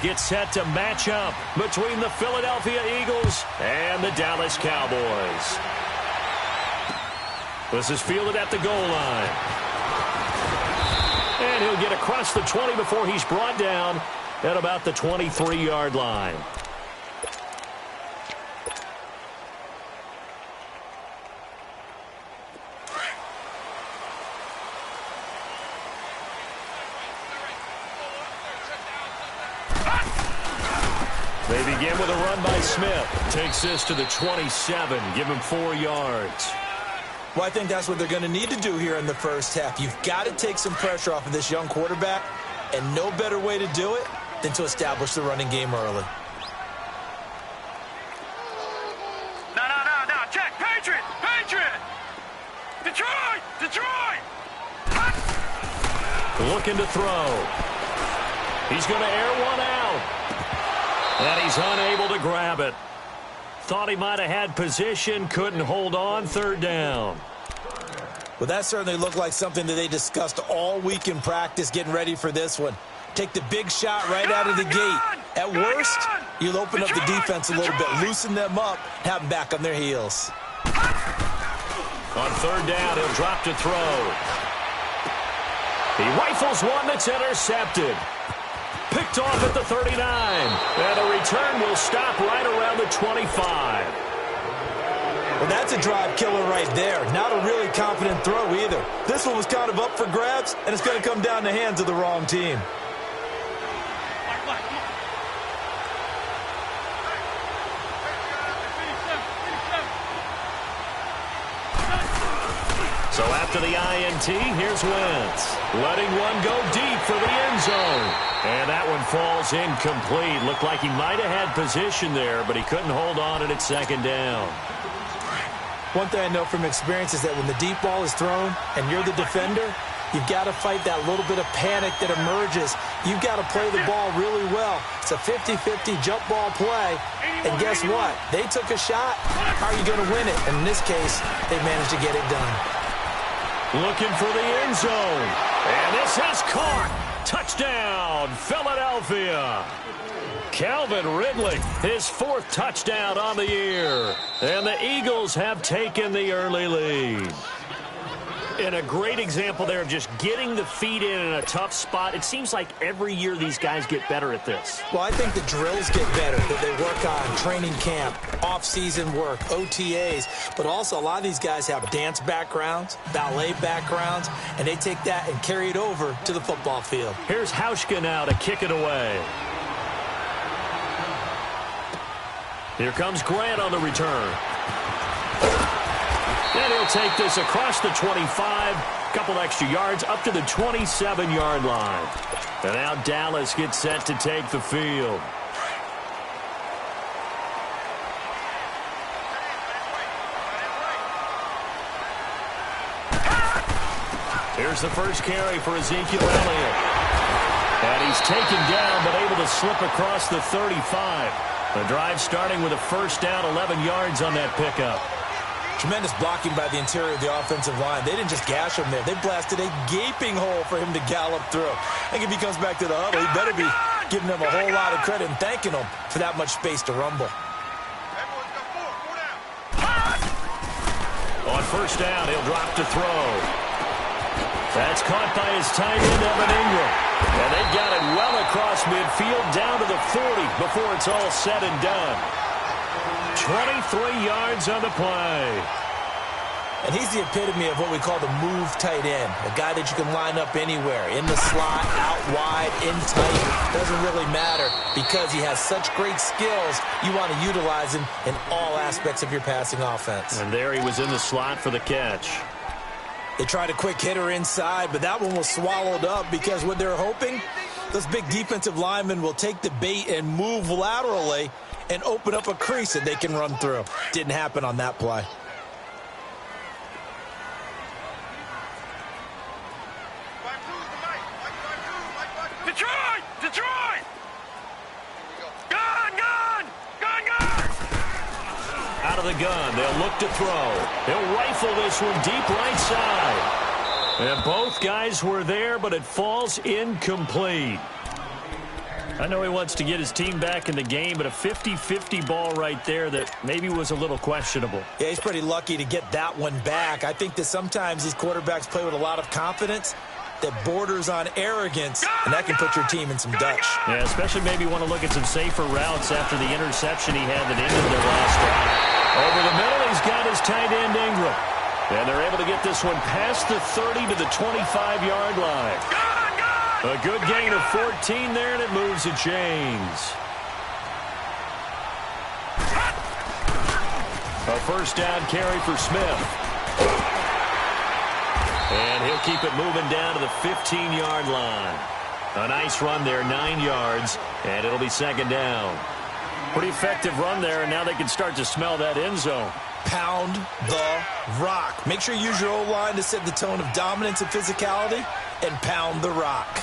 get set to match up between the Philadelphia Eagles and the Dallas Cowboys. This is fielded at the goal line. And he'll get across the 20 before he's brought down at about the 23-yard line. They begin with a run by Smith. Takes this to the 27. Give him 4 yards. Well, I think that's what they're going to need to do here in the first half. You've got to take some pressure off of this young quarterback, and no better way to do it than to establish the running game early. No. Check. Patriot. Detroit. Looking to throw. He's going to air one out. And he's unable to grab it. Thought he might have had position, couldn't hold on, 3rd down. Well, that certainly looked like something that they discussed all week in practice getting ready for this one. Take the big shot right out of the gate. At worst, you'll open up the defense a little bit, loosen them up, have them back on their heels. On 3rd down, he'll drop to throw. He rifles one that's intercepted. Picked off at the 39. And a return will stop right around the 25. Well, that's a drive killer right there. Not a really confident throw either. This one was kind of up for grabs, and it's going to come down the hands of the wrong team. So after the INT, here's Wentz. Letting one go deep for the end zone. And that one falls incomplete. Looked like he might have had position there, but he couldn't hold on at 2nd down. One thing I know from experience is that when the deep ball is thrown and you're the defender, you've got to fight that little bit of panic that emerges. You've got to play the ball really well. It's a 50-50 jump ball play. And guess what? They took a shot. How are you going to win it? And in this case, they managed to get it done. Looking for the end zone. And this is caught. Touchdown, Philadelphia. Calvin Ridley, his 4th touchdown on the year. And the Eagles have taken the early lead. And a great example there of just getting the feet in a tough spot. It seems like every year these guys get better at this. Well, I think the drills get better, that they work on training camp, off-season work, OTAs. But also a lot of these guys have dance backgrounds, ballet backgrounds, and they take that and carry it over to the football field. Here's Hauschka now to kick it away. Here comes Grant on the return. And he'll take this across the 25, couple extra yards up to the 27-yard line. And now Dallas gets set to take the field. Here's the first carry for Ezekiel Elliott. And he's taken down but able to slip across the 35. The drive starting with a 1st down, 11 yards on that pickup. Tremendous blocking by the interior of the offensive line. They didn't just gash him there. They blasted a gaping hole for him to gallop through. I think if he comes back to the huddle, he better be giving them a whole lot of credit and thanking them for that much space to rumble. On 1st down, he'll drop to throw. That's caught by his tight end, Evan Ingram. And they've got it well across midfield down to the 40 before it's all said and done. 23 yards on the play. And he's the epitome of what we call the move tight end. A guy that you can line up anywhere. In the slot, out wide, in tight. Doesn't really matter because he has such great skills. You want to utilize him in all aspects of your passing offense. And there he was in the slot for the catch. They tried a quick hitter inside, but that one was swallowed up because what they're hoping, those big defensive linemen will take the bait and move laterally and open up a crease that they can run through. Didn't happen on that play. Detroit! Gun! Out of the gun, they'll look to throw. They'll rifle this one deep right side. And both guys were there, but it falls incomplete. I know he wants to get his team back in the game, but a 50-50 ball right there that maybe was a little questionable. Yeah, he's pretty lucky to get that one back. I think that sometimes these quarterbacks play with a lot of confidence that borders on arrogance, and that can put your team in some Dutch. Yeah, especially maybe want to look at some safer routes after the interception he had that ended their last drive. Over the middle, he's got his tight end Ingram. And they're able to get this one past the 30 to the 25-yard line. A good gain of 14 there, and it moves the chains. A first down carry for Smith. And he'll keep it moving down to the 15-yard line. A nice run there, 9 yards, and it'll be second down. Pretty effective run there, and now they can start to smell that end zone. Pound the rock. Make sure you use your O-line to set the tone of dominance and physicality, and pound the rock.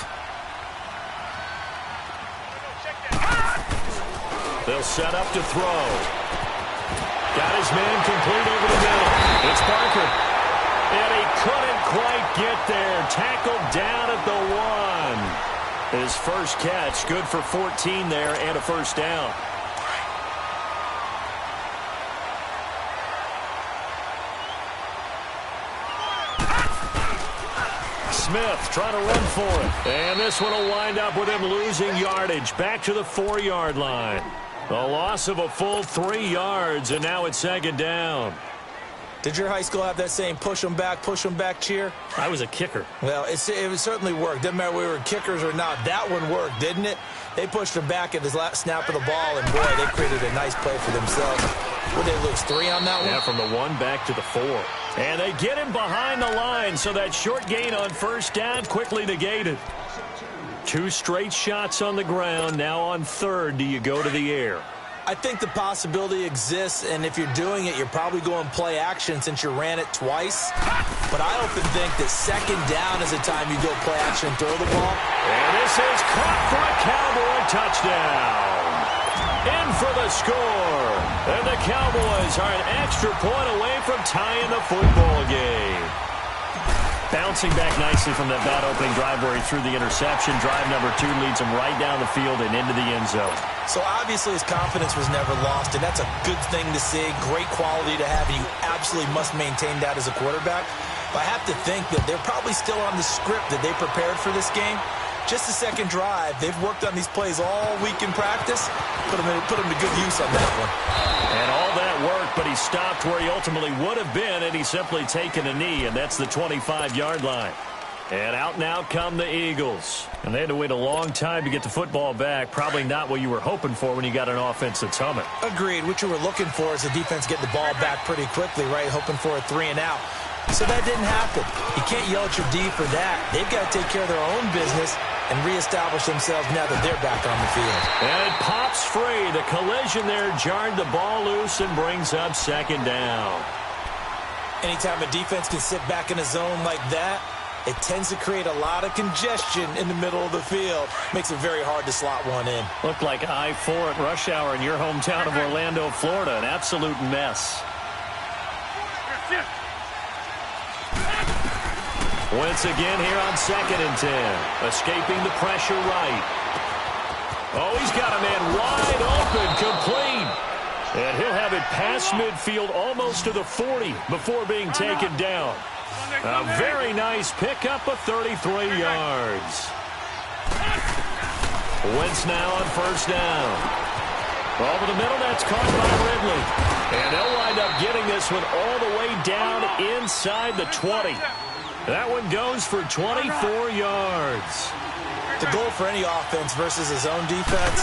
They'll set up to throw. Got his man complete over the middle. It's Parker. And he couldn't quite get there. Tackled down at the 1. His first catch, good for 14 there and a first down. Smith trying to run for it. And this one will wind up with him losing yardage. Back to the 4-yard line. A loss of a full 3 yards, and now it's second down. Did your high school have that saying, push them back cheer? I was a kicker. Well, it certainly worked. Doesn't matter whether we were kickers or not. That one worked, didn't it? They pushed him back at the last snap of the ball, and boy, they created a nice play for themselves. Would they lose 3 on that one? Yeah, from the 1 back to the 4. And they get him behind the line, so that short gain on first down quickly negated. 2 straight shots on the ground. Now on third, do you go to the air? I think the possibility exists, and if you're doing it, you're probably going play action since you ran it twice. But I often think that second down is the time you go play action and throw the ball. And this is caught for a Cowboy touchdown. In for the score. And the Cowboys are an extra point away from tying the football game. Bouncing back nicely from that bad opening drive where he threw the interception. Drive number 2 leads him right down the field and into the end zone. So obviously his confidence was never lost, and that's a good thing to see. Great quality to have, and you absolutely must maintain that as a quarterback. But I have to think that they're probably still on the script that they prepared for this game. Just the second drive. They've worked on these plays all week in practice. Put them to good use on that one. And all that worked, but he stopped where he ultimately would have been, and he's simply taken a knee, and that's the 25-yard line. And out now come the Eagles. And they had to wait a long time to get the football back. Probably not what you were hoping for when you got an offense that's humming. Agreed. What you were looking for is the defense getting the ball back pretty quickly, right? Hoping for a 3 and out. So that didn't happen. You can't yell at your D for that. They've got to take care of their own business and reestablish themselves now that they're back on the field. And it pops free. The collision there jarred the ball loose and brings up second down. Anytime a defense can sit back in a zone like that, it tends to create a lot of congestion in the middle of the field. Makes it very hard to slot one in. Looked like I-4 at rush hour in your hometown of Orlando, Florida. An absolute mess. Once again here on 2nd and 10. Escaping the pressure right. Oh, he's got a man wide open, complete. And he'll have it past midfield almost to the 40 before being taken down. A very nice pickup of 33 yards. Wentz now on first down. Over the middle, that's caught by Ridley. And they'll wind up getting this one all the way down inside the 20. That one goes for 24 yards. The goal for any offense versus his own defense,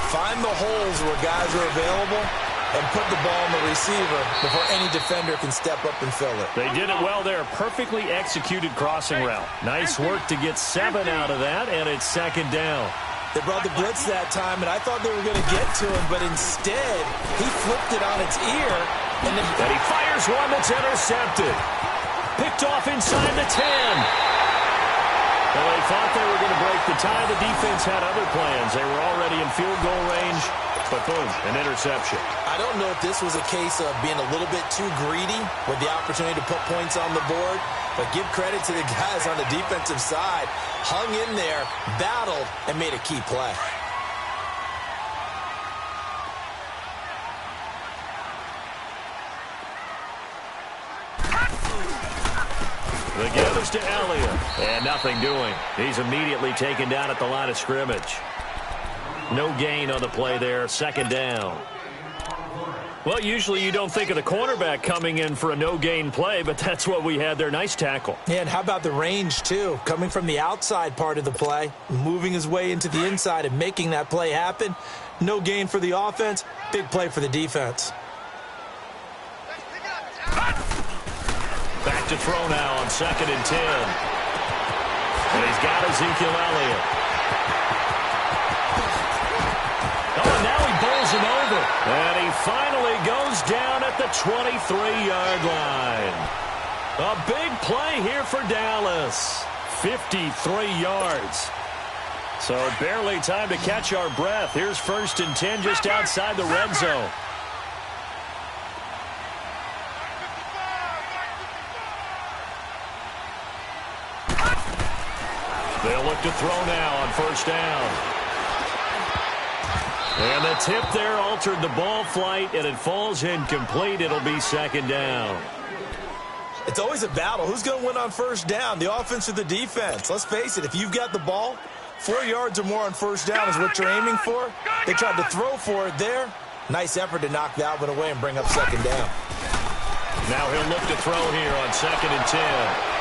find the holes where guys are available and put the ball in the receiver before any defender can step up and fill it. They did it well there. Perfectly executed crossing route. Nice work to get 7 out of that, and it's second down. They brought the blitz that time, and I thought they were going to get to him, but instead, he flipped it on its ear. And he fires one that's intercepted. Picked off inside the 10. Well, they thought they were going to break the tie. The defense had other plans. They were already in field goal range, but boom, an interception. I don't know if this was a case of being a little bit too greedy with the opportunity to put points on the board, but give credit to the guys on the defensive side. Hung in there, battled, and made a key play. The give is to Elliott. And nothing doing. He's immediately taken down at the line of scrimmage. No gain on the play there. Second down. Well, usually you don't think of the cornerback coming in for a no-gain play, but that's what we had there. Nice tackle. Yeah, and how about the range, too? Coming from the outside part of the play, moving his way into the inside and making that play happen. No gain for the offense, big play for the defense. Back to throw now on 2nd and 10. And he's got Ezekiel Elliott. Oh, and now he bowls him over. And he finally goes down at the 23-yard line. A big play here for Dallas. 53 yards. So barely time to catch our breath. Here's 1st and 10 just outside the red zone. They'll look to throw now on 1st down. And the tip there altered the ball flight, and it falls incomplete. It'll be 2nd down. It's always a battle. Who's going to win on 1st down, the offense or the defense? Let's face it, if you've got the ball, 4 yards or more on 1st down is what you're aiming for. They tried to throw for it there. Nice effort to knock that one away and bring up 2nd down. Now he'll look to throw here on 2nd and 10.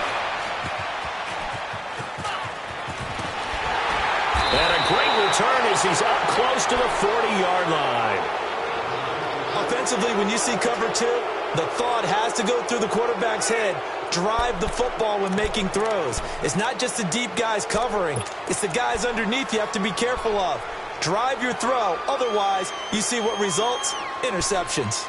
And a great return as he's up close to the 40-yard line. Offensively, when you see cover 2, the thought has to go through the quarterback's head. Drive the football when making throws. It's not just the deep guys covering. It's the guys underneath you have to be careful of. Drive your throw. Otherwise, you see what results? Interceptions.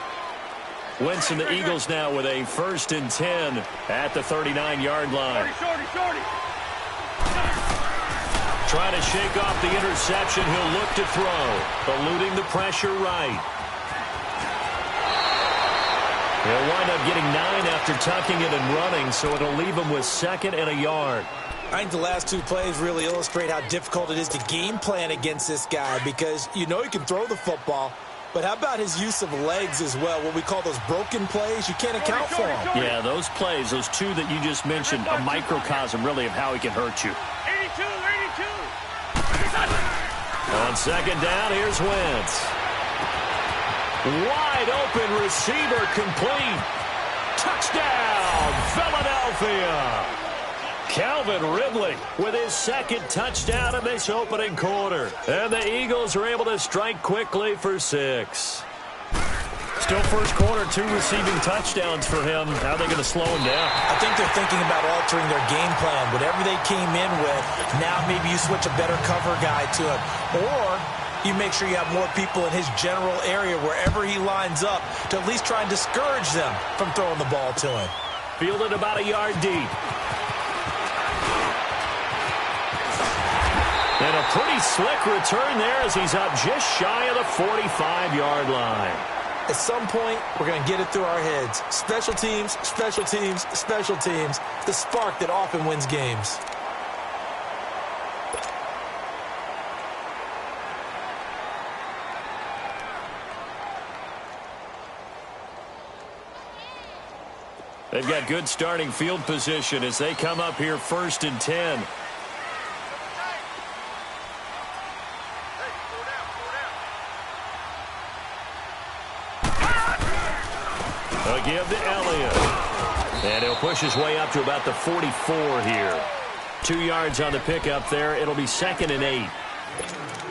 Wentz and the Eagles now with a 1st and 10 at the 39-yard line. Shorty. Trying to shake off the interception. He'll look to throw. Eluding the pressure right. He'll wind up getting 9 after tucking it and running, so it'll leave him with 2nd and a yard. I think the last 2 plays really illustrate how difficult it is to game plan against this guy because you know he can throw the football, but how about his use of legs as well? What we call those broken plays, you can't account for them. Yeah, those plays, those 2 that you just mentioned, a microcosm really of how he can hurt you. 82. On 2nd down, here's Wentz. Wide open receiver complete. Touchdown, Philadelphia. Calvin Ridley with his 2nd touchdown in this opening quarter. And the Eagles are able to strike quickly for 6. Still first quarter, 2 receiving touchdowns for him. How are they going to slow him down? I think they're thinking about altering their game plan. Whatever they came in with, now maybe you switch a better cover guy to him. Or you make sure you have more people in his general area wherever he lines up to at least try and discourage them from throwing the ball to him. Fielded about a yard deep. And a pretty slick return there as he's up just shy of the 45-yard line. At some point, we're going to get it through our heads. Special teams, special teams, special teams. The spark that often wins games. They've got good starting field position as they come up here 1st and 10. A give to Elliott. And he'll push his way up to about the 44 here. 2 yards on the pickup there. It'll be 2nd and 8.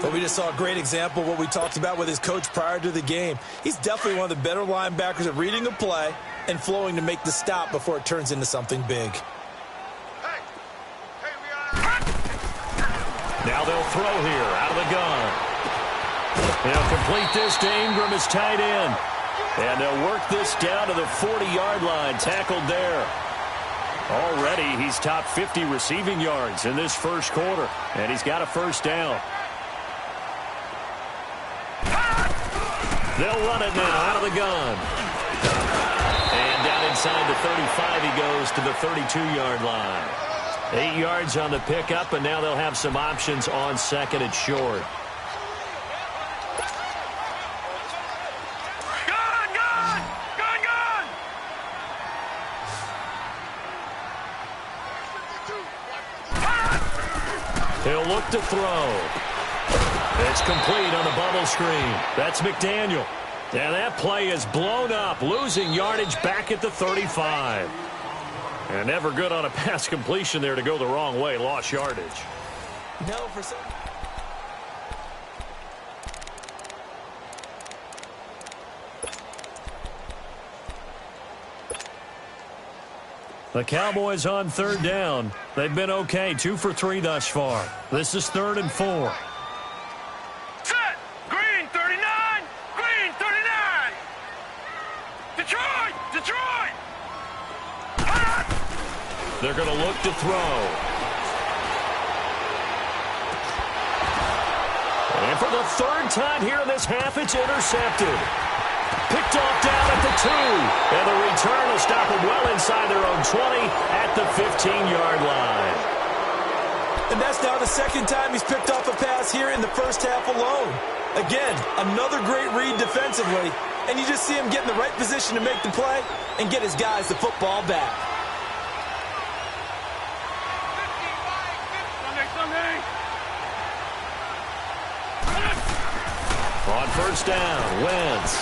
Well, we just saw a great example of what we talked about with his coach prior to the game. He's definitely one of the better linebackers at reading a play and flowing to make the stop before it turns into something big. Now they'll throw here out of the gun. They'll complete this to Ingram as tight end. And they'll work this down to the 40-yard line, tackled there. Already he's top 50 receiving yards in this first quarter, and he's got a 1st down. They'll run it now out of the gun. And down inside the 35 he goes to the 32-yard line. 8 yards on the pickup, and now they'll have some options on 2nd and short. look to throw. It's complete on the bubble screen. That's McDaniel. And that play is blown up, losing yardage back at the 35. And never good on a pass completion there to go the wrong way. Lost yardage. No, for some... The Cowboys on third down. They've been okay, 2 for 3 thus far. This is 3rd and 4. Set! Green 39! Green 39! Detroit! Detroit! They're going to look to throw. And for the 3rd time here in this half, it's intercepted. Picked off down at the 2. And the return will stop them well inside their own 20 at the 15-yard line. And that's now the 2nd time he's picked off a pass here in the first half alone. Again, another great read defensively. And you just see him get in the right position to make the play and get his guys the football back. On first down, Wentz.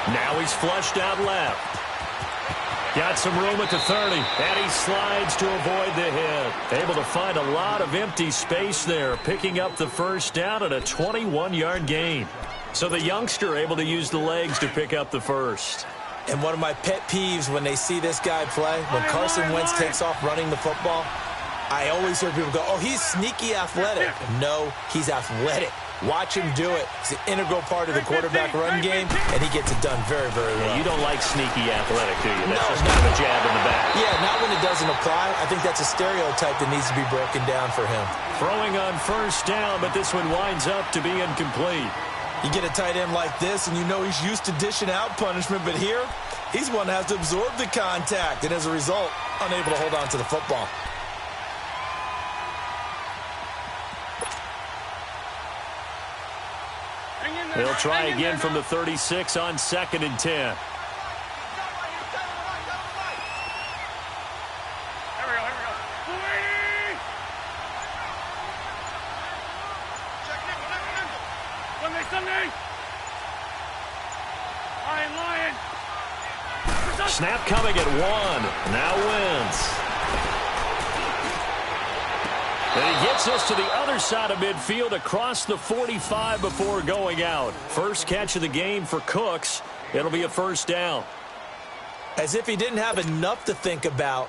Now he's flushed out left. Got some room at the 30, and he slides to avoid the hit. Able to find a lot of empty space there, picking up the first down at a 21-yard gain. So the youngster able to use the legs to pick up the first. And one of my pet peeves when they see this guy play, when Carson Wentz takes off running the football, I always hear people go, oh, he's sneaky athletic. No, he's athletic. Watch him do it. He's an integral part of the quarterback run game, and he gets it done very, very well. Yeah, you don't like sneaky athletic, do you? That's just kind of a jab in the back. Yeah, not when it doesn't apply. I think that's a stereotype that needs to be broken down for him. Throwing on first down, but this one winds up to be incomplete. You get a tight end like this, and you know he's used to dishing out punishment, but here, he's one that has to absorb the contact, and as a result, unable to hold on to the football. He'll try again from the 36 on 2nd and 10. Here we go. Sunday. Lion. Snap coming at 1. Now Wentz. And he gets us to the other side of midfield across the 45 before going out. First catch of the game for Cooks. It'll be a first down. As if he didn't have enough to think about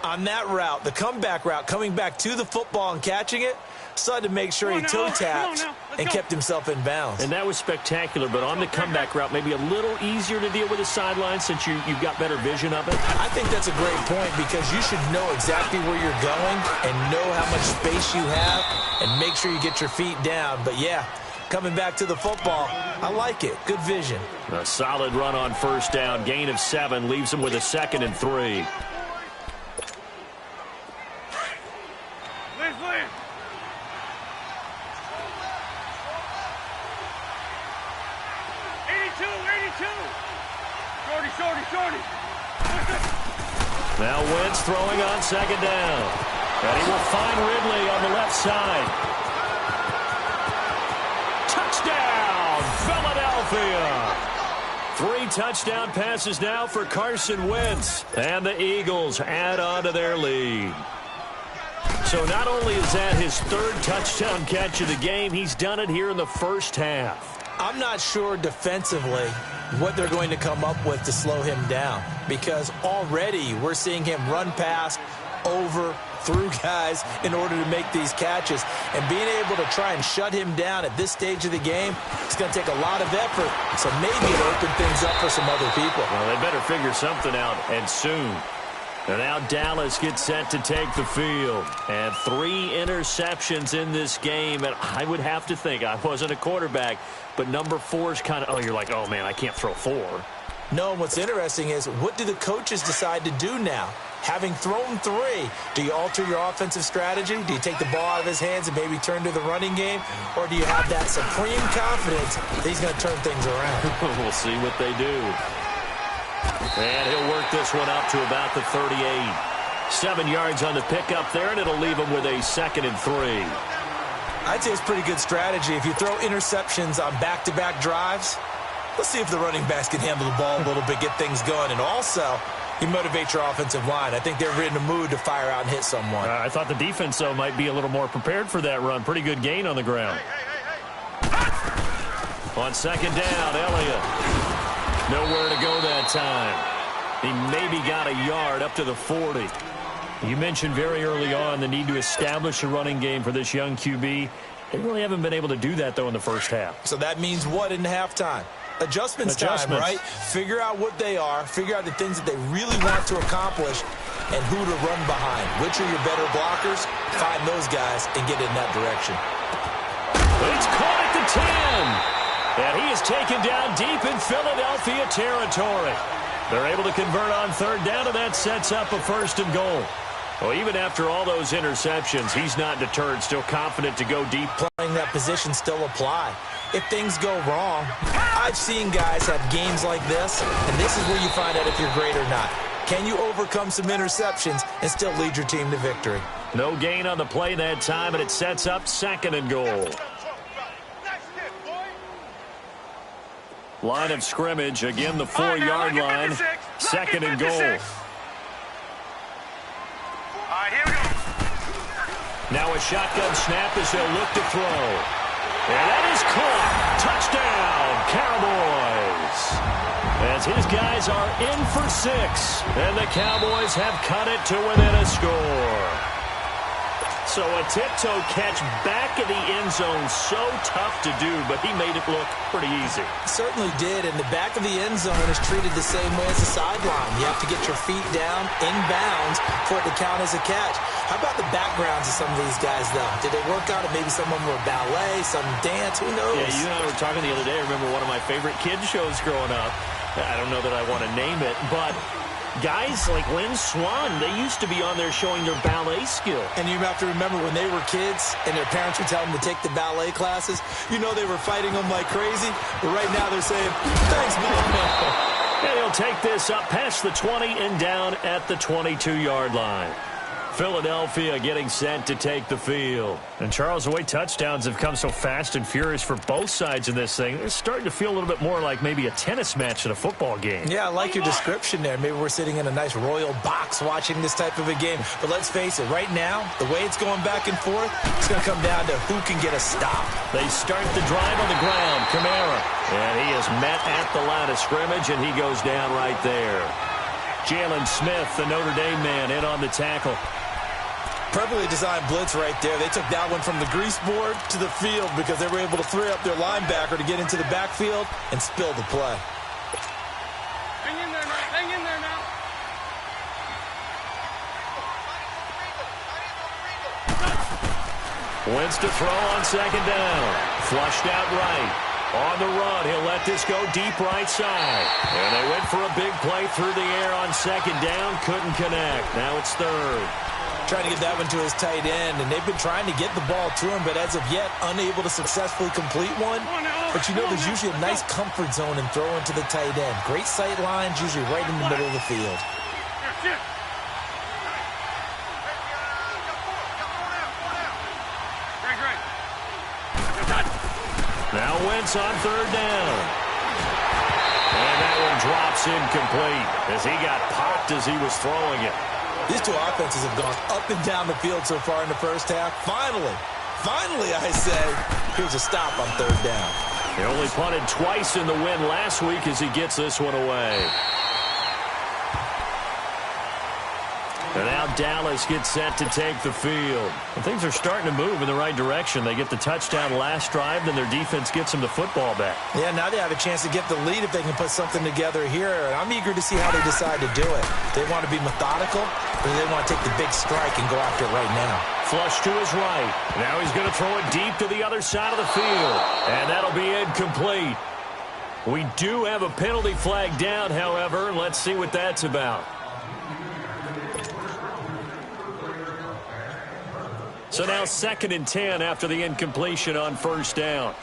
on that route, the comeback route, coming back to the football and catching it, decided to make sure he toe-tapped and kept himself in bounds. And that was spectacular, but on the comeback route, maybe a little easier to deal with the sideline since you've got better vision of it. I think that's a great point because you should know exactly where you're going and know how much space you have and make sure you get your feet down. But, yeah, coming back to the football, I like it. Good vision. A solid run on first down. Gain of 7 leaves him with a 2nd and 3. Now Wentz throwing on 2nd down. And he will find Ridley on the left side. Touchdown, Philadelphia! 3 touchdown passes now for Carson Wentz. And the Eagles add on to their lead. So not only is that his 3rd touchdown catch of the game, he's done it here in the first half. I'm not sure defensively what they're going to come up with to slow him down because already we're seeing him run past, over, through guys in order to make these catches. And being able to try and shut him down at this stage of the game, it's going to take a lot of effort. So maybe it'll open things up for some other people. Well, they better figure something out, and soon. And now Dallas gets set to take the field. And 3 interceptions in this game. And I would have to think, I wasn't a quarterback, but number 4 is kind of, oh, you're like, oh, man, I can't throw 4. No, and what's interesting is what do the coaches decide to do now? Having thrown 3, do you alter your offensive strategy? Do you take the ball out of his hands and maybe turn to the running game? Or do you have that supreme confidence that he's going to turn things around? We'll see what they do. And he'll work this one up to about the 38. 7 yards on the pickup there, and it'll leave him with a 2nd and 3. I'd say it's pretty good strategy. If you throw interceptions on back-to-back drives, let's see if the running backs can handle the ball a little bit, get things going. And also, you motivate your offensive line. I think they're in the mood to fire out and hit someone. I thought the defense, though, might be a little more prepared for that run. Pretty good gain on the ground. On 2nd down, Elliott. Nowhere to go that time. He maybe got a yard up to the 40. You mentioned very early on the need to establish a running game for this young QB. They really haven't been able to do that, though, in the first half. So that means what in halftime? Adjustments time, right? Figure out what they are, figure out the things that they really want to accomplish, and who to run behind. Which are your better blockers? Find those guys and get in that direction. It's caught at the 10. And he is taken down deep in Philadelphia territory. They're able to convert on 3rd down, and that sets up a 1st and goal. Well, even after all those interceptions, he's not deterred, still confident to go deep. Playing that position still apply. If things go wrong, I've seen guys have games like this, and this is where you find out if you're great or not. Can you overcome some interceptions and still lead your team to victory? No gain on the play that time, and it sets up 2nd and goal. Line of scrimmage, again the 4-yard line, 2nd and goal. All right, here we go. Now a shotgun snap as they'll look to throw. And that is caught. Touchdown, Cowboys. As his guys are in for 6. And the Cowboys have cut it to within a score. So a tiptoe catch back of the end zone, so tough to do, but he made it look pretty easy. Certainly did, and the back of the end zone is treated the same way as the sideline. You have to get your feet down, inbounds, for it to count as a catch. How about the backgrounds of some of these guys, though? Did they work out? Or maybe some of them were ballet, some dance, who knows? Yeah, you and I were talking the other day. I remember one of my favorite kids shows growing up. I don't know that I want to name it, but guys like Lynn Swan, they used to be on there showing their ballet skill. And you have to remember when they were kids and their parents would tell them to take the ballet classes, you know they were fighting them like crazy. But right now they're saying, thanks, Mom. And he'll take this up past the 20 and down at the 22-yard line. Philadelphia getting set to take the field. And, Charles, the way touchdowns have come so fast and furious for both sides in this thing, it's starting to feel a little bit more like maybe a tennis match than a football game. Yeah, I like your description there. Maybe we're sitting in a nice royal box watching this type of a game. But let's face it, right now, the way it's going back and forth, it's going to come down to who can get a stop. They start the drive on the ground. Kamara. And he is met at the line of scrimmage, and he goes down right there. Jalen Smith, the Notre Dame man, in on the tackle. Perfectly designed blitz right there. They took that one from the grease board to the field because they were able to free up their linebacker to get into the backfield and spill the play. Hang in there now. Hang in there now. Wins to throw on 2nd down. Flushed out right. On the run, he'll let this go deep right side. And they went for a big play through the air on 2nd down. Couldn't connect. Now it's 3rd. Trying to get that one to his tight end, and they've been trying to get the ball to him, but as of yet, unable to successfully complete one. But you know there's usually a nice comfort zone in throwing to the tight end. Great sight lines, usually right in the middle of the field. Now Wentz on 3rd down. And that one drops incomplete as he got popped as he was throwing it. These two offenses have gone up and down the field so far in the first half. Finally, I say, here's a stop on 3rd down. He only punted twice in the win last week as he gets this one away. And now Dallas gets set to take the field. And things are starting to move in the right direction. They get the touchdown last drive, then their defense gets them the football back. Yeah, now they have a chance to get the lead if they can put something together here. And I'm eager to see how they decide to do it. They want to be methodical, or they want to take the big strike and go after it right now. Flush to his right. Now he's going to throw it deep to the other side of the field. And that'll be incomplete. We do have a penalty flag down, however. Let's see what that's about. So now 2nd and 10 after the incompletion on 1st down.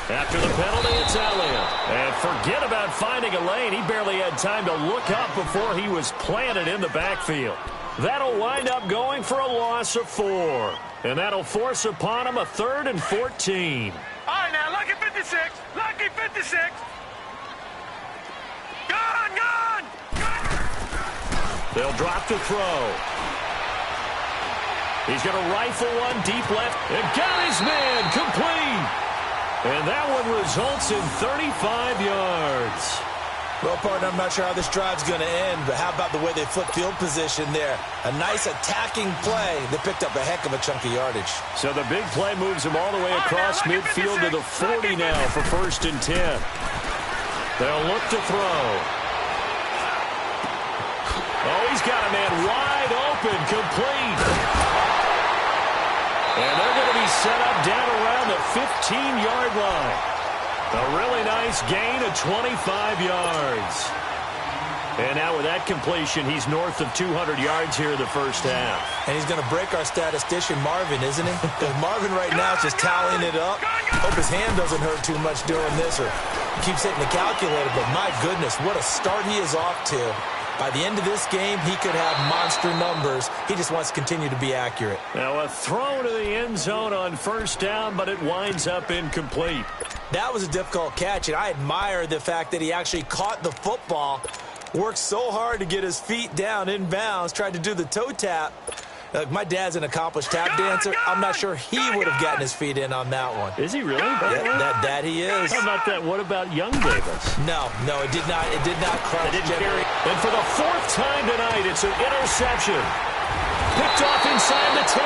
After the penalty, it's Elliott. And forget about finding a lane. He barely had time to look up before he was planted in the backfield. That'll wind up going for a loss of 4. And that'll force upon him a 3rd and 14. All right, now, lucky 56. Lucky 56. Gone! They'll drop to throw. He's going to rifle one deep left and got his man complete. And that one results in 35 yards. Well, partner, I'm not sure how this drive's going to end, but how about the way they flipped field position there? A nice attacking play that picked up a heck of a chunk of yardage. So the big play moves him all the way across midfield to the 40 now for 1st and 10. They'll look to throw. Oh, he's got a man wide open, complete. And they're going to be set up down around the 15-yard line. A really nice gain of 25 yards. And now with that completion, he's north of 200 yards here in the first half. And he's going to break our statistician, Marvin, isn't he? Because Marvin right now is just tallying it up. Hope his hand doesn't hurt too much doing this, or he keeps hitting the calculator. But my goodness, what a start he is off to. By the end of this game, he could have monster numbers. He just wants to continue to be accurate. Now a throw to the end zone on 1st down, but it winds up incomplete. That was a difficult catch, and I admire the fact that he actually caught the football, worked so hard to get his feet down inbounds, tried to do the toe tap. Look, my dad's an accomplished tap dancer. I'm not sure he would have gotten his feet in on that one. Is he really? Yeah, that he is. How about that? What about Young Davis? No, it did not. It did not crunch. It didn't carry. And for the 4th time tonight, it's an interception. Picked off inside the 10.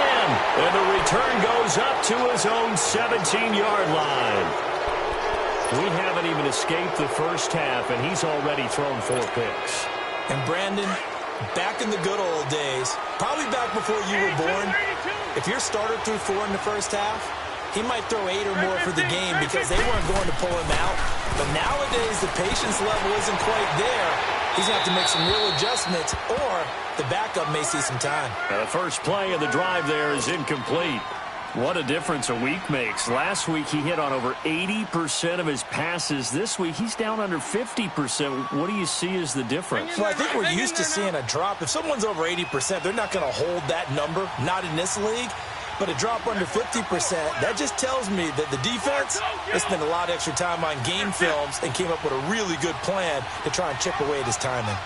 And the return goes up to his own 17-yard line. We haven't even escaped the first half, and he's already thrown 4 picks. And Brandon, back in the good old days, probably back before you were born, if your starter threw 4 in the first half, he might throw 8 or more for the game because they weren't going to pull him out. But nowadays, the patience level isn't quite there. He's going to have to make some real adjustments, or the backup may see some time. The first play of the drive there is incomplete. What a difference a week makes. Last week, he hit on over 80% of his passes. This week, he's down under 50%. What do you see as the difference? Well, I think we're used to seeing a drop. If someone's over 80%, they're not going to hold that number, not in this league. But a drop under 50%, that just tells me that the defense has spent a lot of extra time on game films and came up with a really good plan to try and chip away at his timing.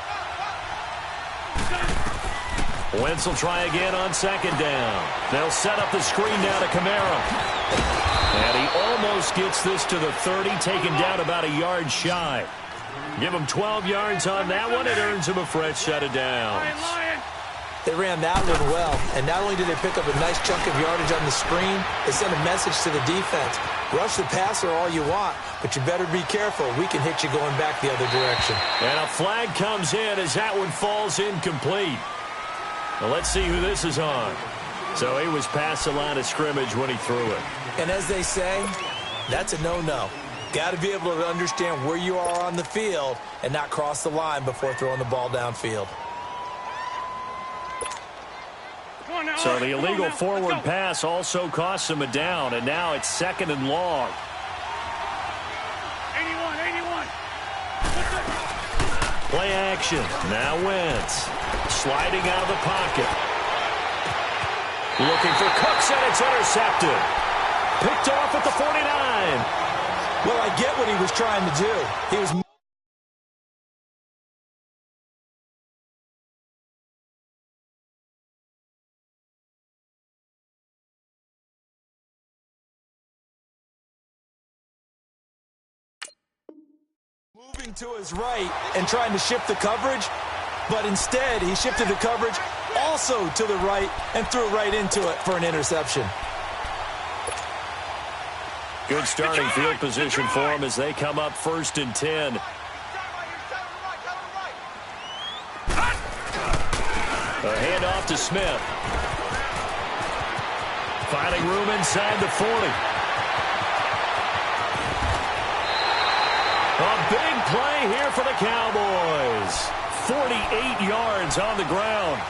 Wentz will try again on 2nd down. They'll set up the screen now to Kamara. And he almost gets this to the 30, taken down about a yard shy. Give him 12 yards on that one. It earns him a fresh set of downs. They ran that one well, and not only did they pick up a nice chunk of yardage on the screen, they sent a message to the defense. Rush the passer all you want, but you better be careful. We can hit you going back the other direction. And a flag comes in as that one falls incomplete. Well, let's see who this is on. So he was past the line of scrimmage when he threw it. And as they say, that's a no-no. Got to be able to understand where you are on the field and not cross the line before throwing the ball downfield. So the illegal forward pass also costs him a down, and now it's 2nd and long. 81. Play action. Now Wentz. Sliding out of the pocket. Looking for Cooks, and it's intercepted. Picked off at the 49. Well, I get what he was trying to do. He was moving to his right and trying to shift the coverage, but instead he shifted the coverage also to the right and threw right into it for an interception. Good starting field position for him as they come up 1st and 10. A handoff to Smith. Finding room inside the 40. A big play here for the Cowboys. 48 yards on the ground.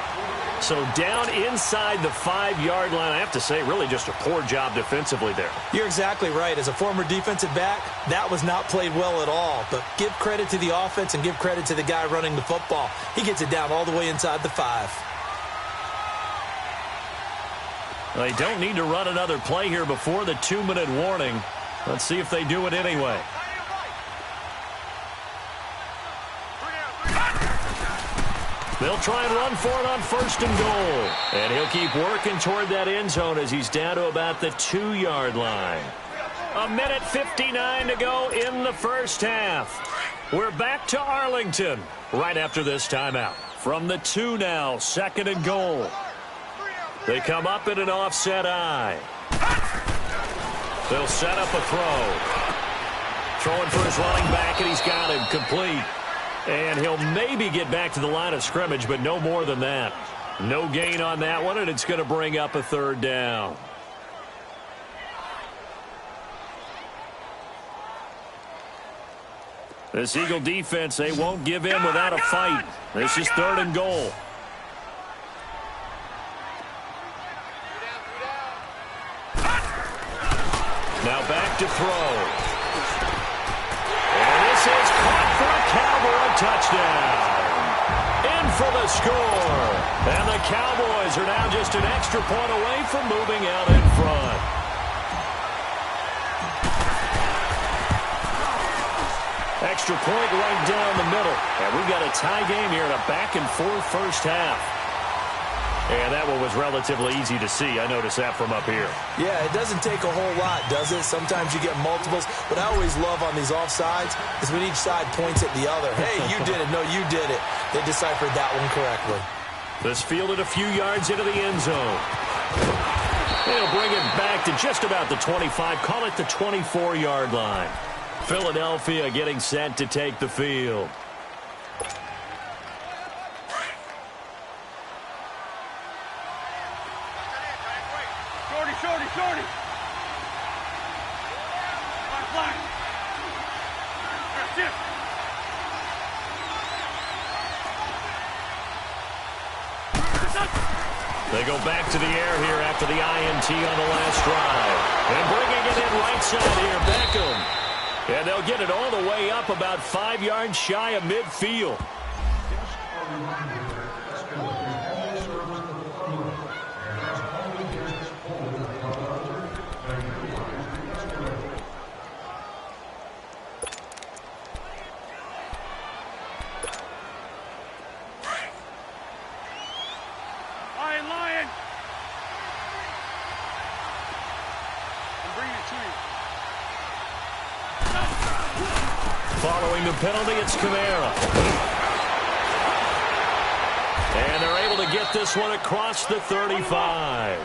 So down inside the 5-yard line. I have to say, really just a poor job defensively there. You're exactly right. As a former defensive back, that was not played well at all. But give credit to the offense and give credit to the guy running the football. He gets it down all the way inside the 5. They don't need to run another play here before the 2-minute warning. Let's see if they do it anyway. They'll try and run for it on 1st and goal. And he'll keep working toward that end zone as he's down to about the 2-yard line. 1:59 to go in the first half. We're back to Arlington right after this timeout. From the 2 now, 2nd and goal. They come up in an offset eye. They'll set up a throw. Throwing for his running back, and he's got him complete. And he'll maybe get back to the line of scrimmage, but no more than that. No gain on that one, and it's going to bring up a 3rd down. This Eagle defense, they won't give in without a fight. This is 3rd and goal. Now back to throw. And this is caught for a Cowboy touchdown. In for the score. And the Cowboys are now just an extra point away from moving out in front. Extra point right down the middle. And we've got a tie game here in a back-and-forth first half. And that one was relatively easy to see. I noticed that from up here. Yeah, it doesn't take a whole lot, does it? Sometimes you get multiples. What I always love on these offsides is when each side points at the other. Hey, you did it. No, you did it. They deciphered that one correctly. This fielded a few yards into the end zone. They'll bring it back to just about the 25. Call it the 24-yard line. Philadelphia getting set to take the field. Shorty. Black. That's it. They go back to the air here after the INT on the last drive. And bringing it in right side here, Beckham. And they'll get it all the way up about 5 yards shy of midfield. Lion. I'm bringing it to you. Following the penalty, it's Kamara. And they're able to get this one across the 35.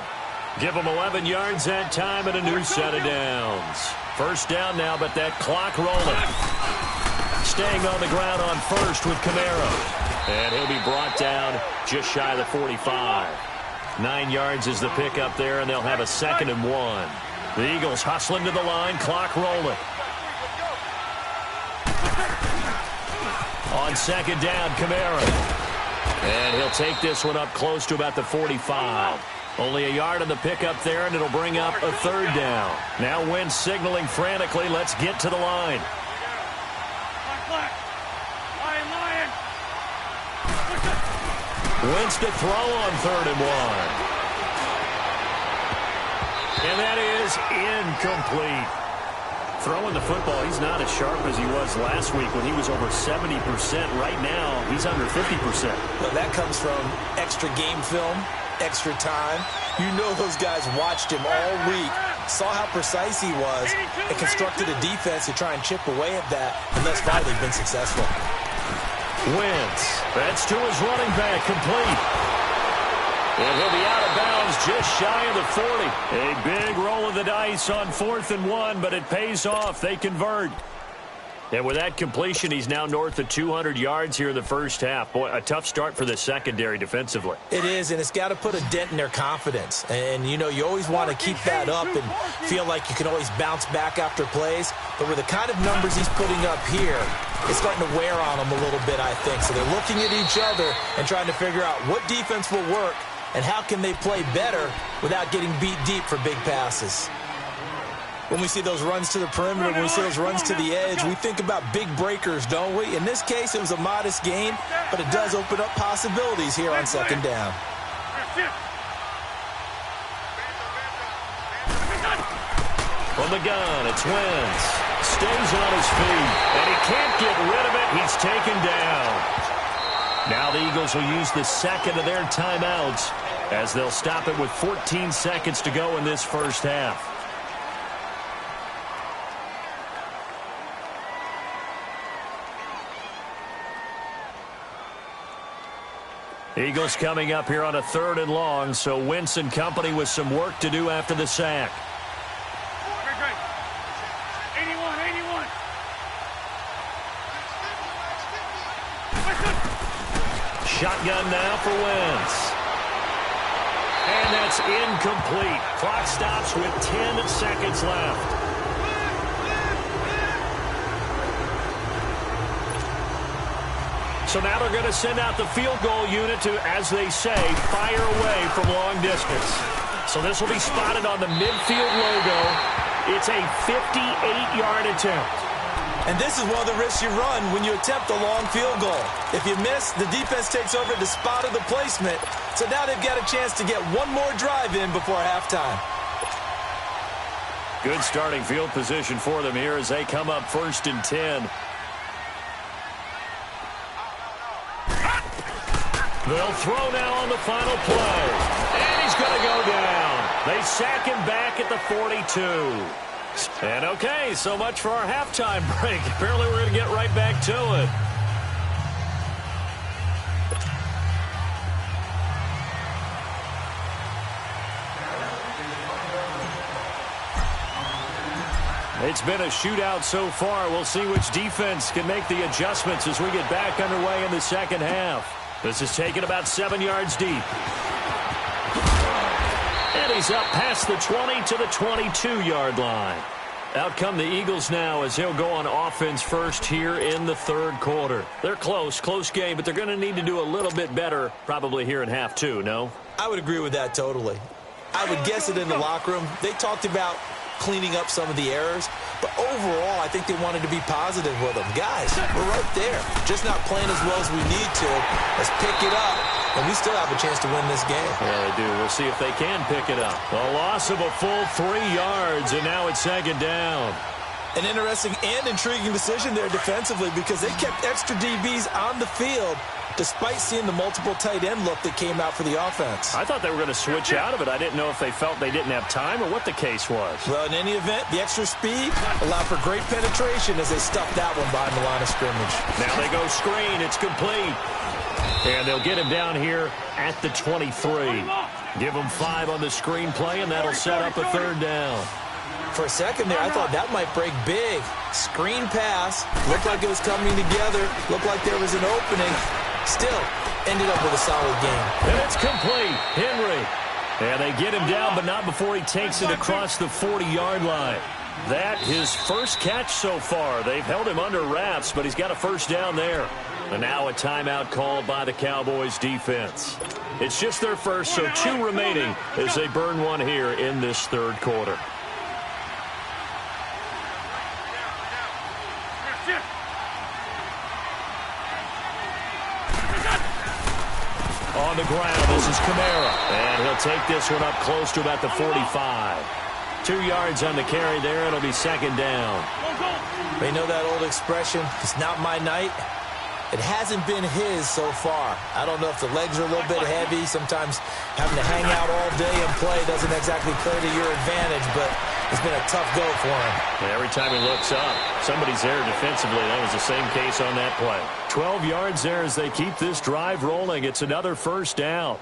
Give them 11 yards that time and a new set of downs. First down now, but that clock rolling. Staying on the ground on first with Kamara. And he'll be brought down just shy of the 45. 9 yards is the pickup there, and they'll have a 2nd and 1. The Eagles hustling to the line, clock rolling. On 2nd down, Kamara. And he'll take this one up close to about the 45. Only a yard on the pickup there, and it'll bring up a 3rd down. Now Wentz signaling frantically, let's get to the line. Black. Lion. Wentz to throw on 3rd and 1. And that is incomplete. Throwing the football, he's not as sharp as he was last week when he was over 70%. Right now, he's under 50%. Well, that comes from extra game film, extra time. You know those guys watched him all week, saw how precise he was, and constructed a defense to try and chip away at that, and thus far they've been successful. Wentz, that's to his running back, complete. And he'll be out of bounds just shy of the 40. A big roll of the dice on 4th and 1, but it pays off. They convert. And with that completion, he's now north of 200 yards here in the first half. Boy, a tough start for the secondary defensively. It is, and it's got to put a dent in their confidence. And, you know, you always want to keep that up and feel like you can always bounce back after plays. But with the kind of numbers he's putting up here, it's starting to wear on them a little bit, I think. So they're looking at each other and trying to figure out what defense will work and how can they play better without getting beat deep for big passes. When we see those runs to the perimeter, when we see those runs to the edge, we think about big breakers, don't we? In this case, it was a modest gain, but it does open up possibilities here on second down. From the gun, it's Wentz. Stays on his feet, and he can't get rid of it. He's taken down. Now the Eagles will use the second of their timeouts as they'll stop it with 14 seconds to go in this first half. Eagles coming up here on a 3rd and long, so Wentz and company with some work to do after the sack. 81. Shotgun now for Wentz. And that's incomplete. Clock stops with 10 seconds left. So now they're going to send out the field goal unit to, as they say, fire away from long distance. So this will be spotted on the midfield logo. It's a 58-yard attempt. And this is one of the risks you run when you attempt a long field goal. If you miss, the defense takes over the spot of the placement. So now they've got a chance to get one more drive in before halftime. Good starting field position for them here as they come up 1st and 10. They'll throw now on the final play. And he's going to go down. They sack him back at the 42. And okay, so much for our halftime break. Apparently we're going to get right back to it. It's been a shootout so far. We'll see which defense can make the adjustments as we get back underway in the second half. This is taken about 7 yards deep. And he's up past the 20 to the 22-yard line. Out come the Eagles now as they'll go on offense first here in the 3rd quarter. They're close game, but they're going to need to do a little bit better probably here in half 2, no? I would agree with that totally. I would guess it in the locker room. They talked about cleaning up some of the errors, but overall, I think they wanted to be positive with them. Guys, we're right there. Just not playing as well as we need to. Let's pick it up, and we still have a chance to win this game. Yeah, they do. We'll see if they can pick it up. A loss of a full 3 yards, and now it's 2nd down. An interesting and intriguing decision there defensively because they kept extra DBs on the field despite seeing the multiple tight end look that came out for the offense. I thought they were going to switch out of it. I didn't know if they felt they didn't have time or what the case was. Well, in any event, the extra speed allowed for great penetration as they stuffed that one behind the line of scrimmage. Now they go screen. It's complete. And they'll get him down here at the 23. Give him 5 on the screen play, and that'll set up a 3rd down. For a second there, I thought that might break big. Screen pass. Looked like it was coming together. Looked like there was an opening. Still, ended up with a solid game. And it's complete. Henry. And they get him down, but not before he takes it across the 40-yard line. That, his first catch so far. They've held him under wraps, but he's got a 1st down there. And now a timeout called by the Cowboys defense. It's just their first, so 2 remaining as they burn one here in this 3rd quarter. On the ground, this is Kamara. And he'll take this one up close to about the 45. 2 yards on the carry there. It'll be 2nd down. They know that old expression, it's not my night. It hasn't been his so far. I don't know if the legs are a little bit heavy. Sometimes having to hang out all day and play doesn't exactly play to your advantage, but it's been a tough go for him. And every time he looks up, somebody's there defensively. That was the same case on that play. 12 yards there as they keep this drive rolling. It's another 1st down.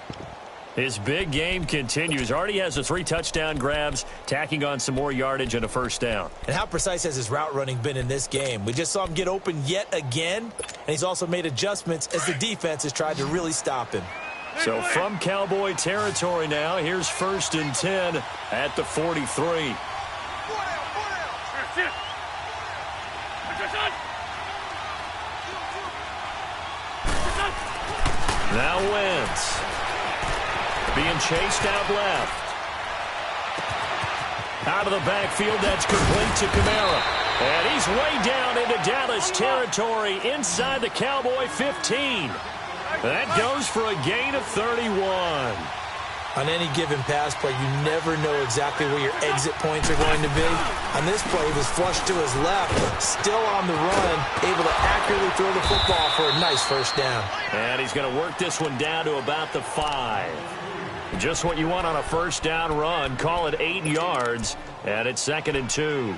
His big game continues. Already has the 3 touchdown grabs, tacking on some more yardage and a 1st down. And how precise has his route running been in this game? We just saw him get open yet again, and he's also made adjustments as the defense has tried to really stop him. So from Cowboy territory now, here's 1st and 10 at the 43. Now Wentz. Being chased out left. Out of the backfield, that's complete to Kamara. And he's way down into Dallas territory inside the Cowboy 15. That goes for a gain of 31. On any given pass play, you never know exactly where your exit points are going to be. On this play, he was flushed to his left, still on the run, able to accurately throw the football for a nice first down. And he's going to work this one down to about the 5. Just what you want on a first down run. Call it 8 yards, and it's 2nd and 2.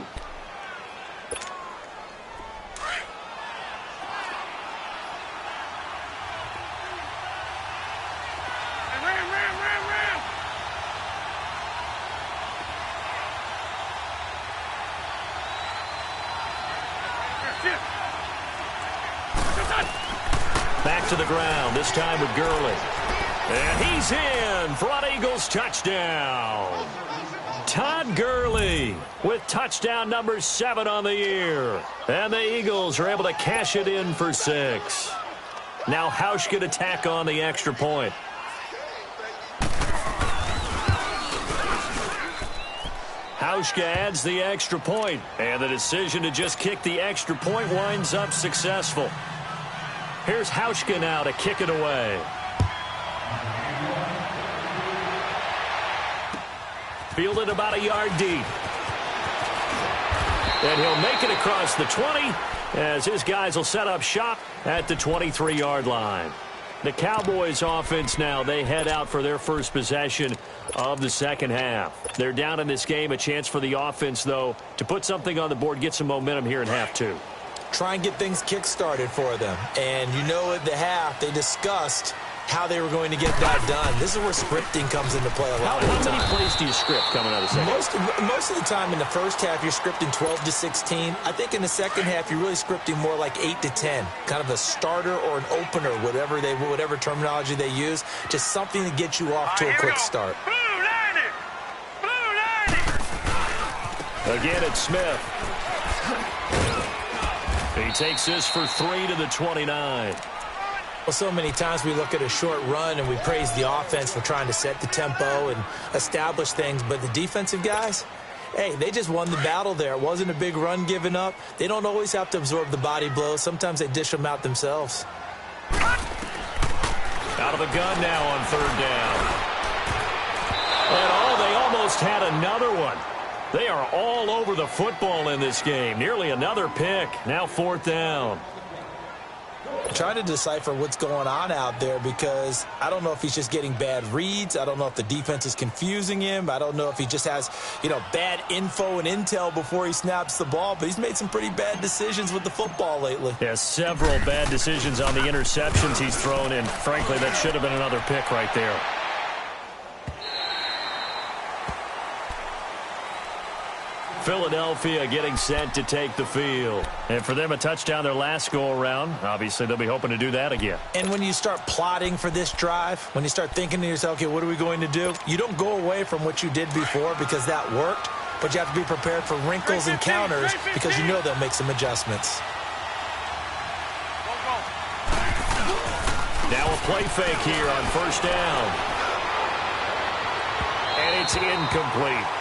Back to the ground, this time with Gurley. And he's in for an Eagles touchdown. Todd Gurley with touchdown number 7 on the year. And the Eagles are able to cash it in for 6. Now Hauschka to tack on the extra point. Hauschka adds the extra point, and the decision to just kick the extra point winds up successful. Here's Hauschka now to kick it away. Fielded about a yard deep. And he'll make it across the 20 as his guys will set up shop at the 23-yard line. The Cowboys offense now, they head out for their first possession of the second half. They're down in this game. A chance for the offense, though, to put something on the board, get some momentum here in half 2. Try and get things kick-started for them. And you know at the half, they discussed how they were going to get that done. This is where scripting comes into play a lot of the time. How many plays do you script coming out of the second? Most of the time in the first half, you're scripting 12 to 16. I think in the second half, you're really scripting more like 8 to 10. Kind of a starter or an opener, whatever terminology they use. Just something to get you off to a quick start. Again, it's Smith. He takes this for 3 to the 29. Well, so many times we look at a short run and we praise the offense for trying to set the tempo and establish things, but the defensive guys, hey, they just won the battle there. It wasn't a big run given up. They don't always have to absorb the body blows. Sometimes they dish them out themselves. Out of the gun now on 3rd down. And they almost had another one. They are all over the football in this game. Nearly another pick. Now 4th down. I'm trying to decipher what's going on out there because I don't know if he's just getting bad reads. I don't know if the defense is confusing him. I don't know if he just has, bad info and intel before he snaps the ball. But he's made some pretty bad decisions with the football lately. Yeah, several bad decisions on the interceptions he's thrown in. Frankly, that should have been another pick right there. Philadelphia getting set to take the field. And for them, a touchdown their last go-around. Obviously, they'll be hoping to do that again. And when you start plotting for this drive, when you start thinking to yourself, okay, what are we going to do? You don't go away from what you did before because that worked, but you have to be prepared for wrinkles and counters because you know they'll make some adjustments. Now a play fake here on 1st down. And it's incomplete.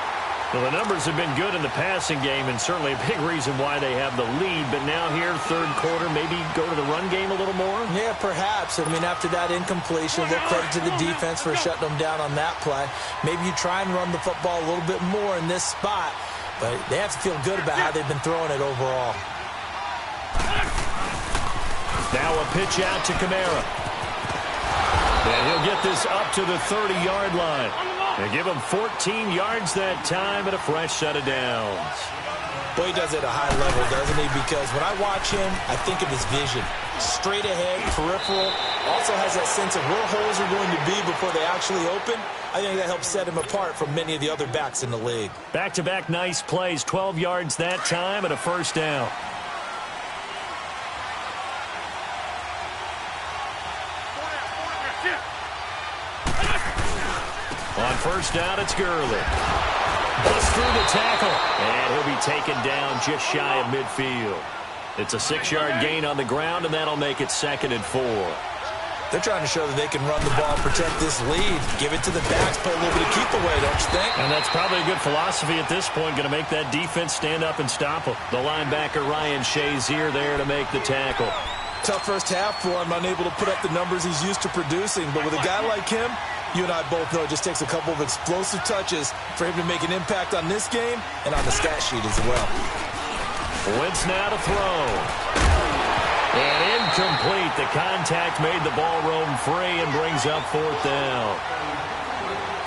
Well, the numbers have been good in the passing game and certainly a big reason why they have the lead. But now here, 3rd quarter, maybe go to the run game a little more? Yeah, perhaps. I mean, after that incompletion, a little credit to the defense for shutting them down on that play. Maybe you try and run the football a little bit more in this spot. But they have to feel good about how they've been throwing it overall. Now a pitch out to Kamara. And he'll get this up to the 30-yard line. They give him 14 yards that time and a fresh set of downs. Boy, he does it at a high level, doesn't he? Because when I watch him, I think of his vision. Straight ahead, peripheral. Also has that sense of where holes are going to be before they actually open. I think that helps set him apart from many of the other backs in the league. Back-to-back nice plays. 12 yards that time and a first down. On 1st down, it's Gurley. Busts through the tackle, and he'll be taken down just shy of midfield. It's a 6-yard gain on the ground, and that'll make it 2nd and 4. They're trying to show that they can run the ball, protect this lead, give it to the backs, play a little bit of keep away, don't you think? And that's probably a good philosophy at this point, going to make that defense stand up and stop them. The linebacker, Ryan Shazier, there to make the tackle. Tough first half for him, unable to put up the numbers he's used to producing. But with a guy like him, you and I both know it just takes a couple of explosive touches for him to make an impact on this game and on the stat sheet as well. Wentz now to throw. And incomplete. The contact made the ball roam free and brings up 4th down.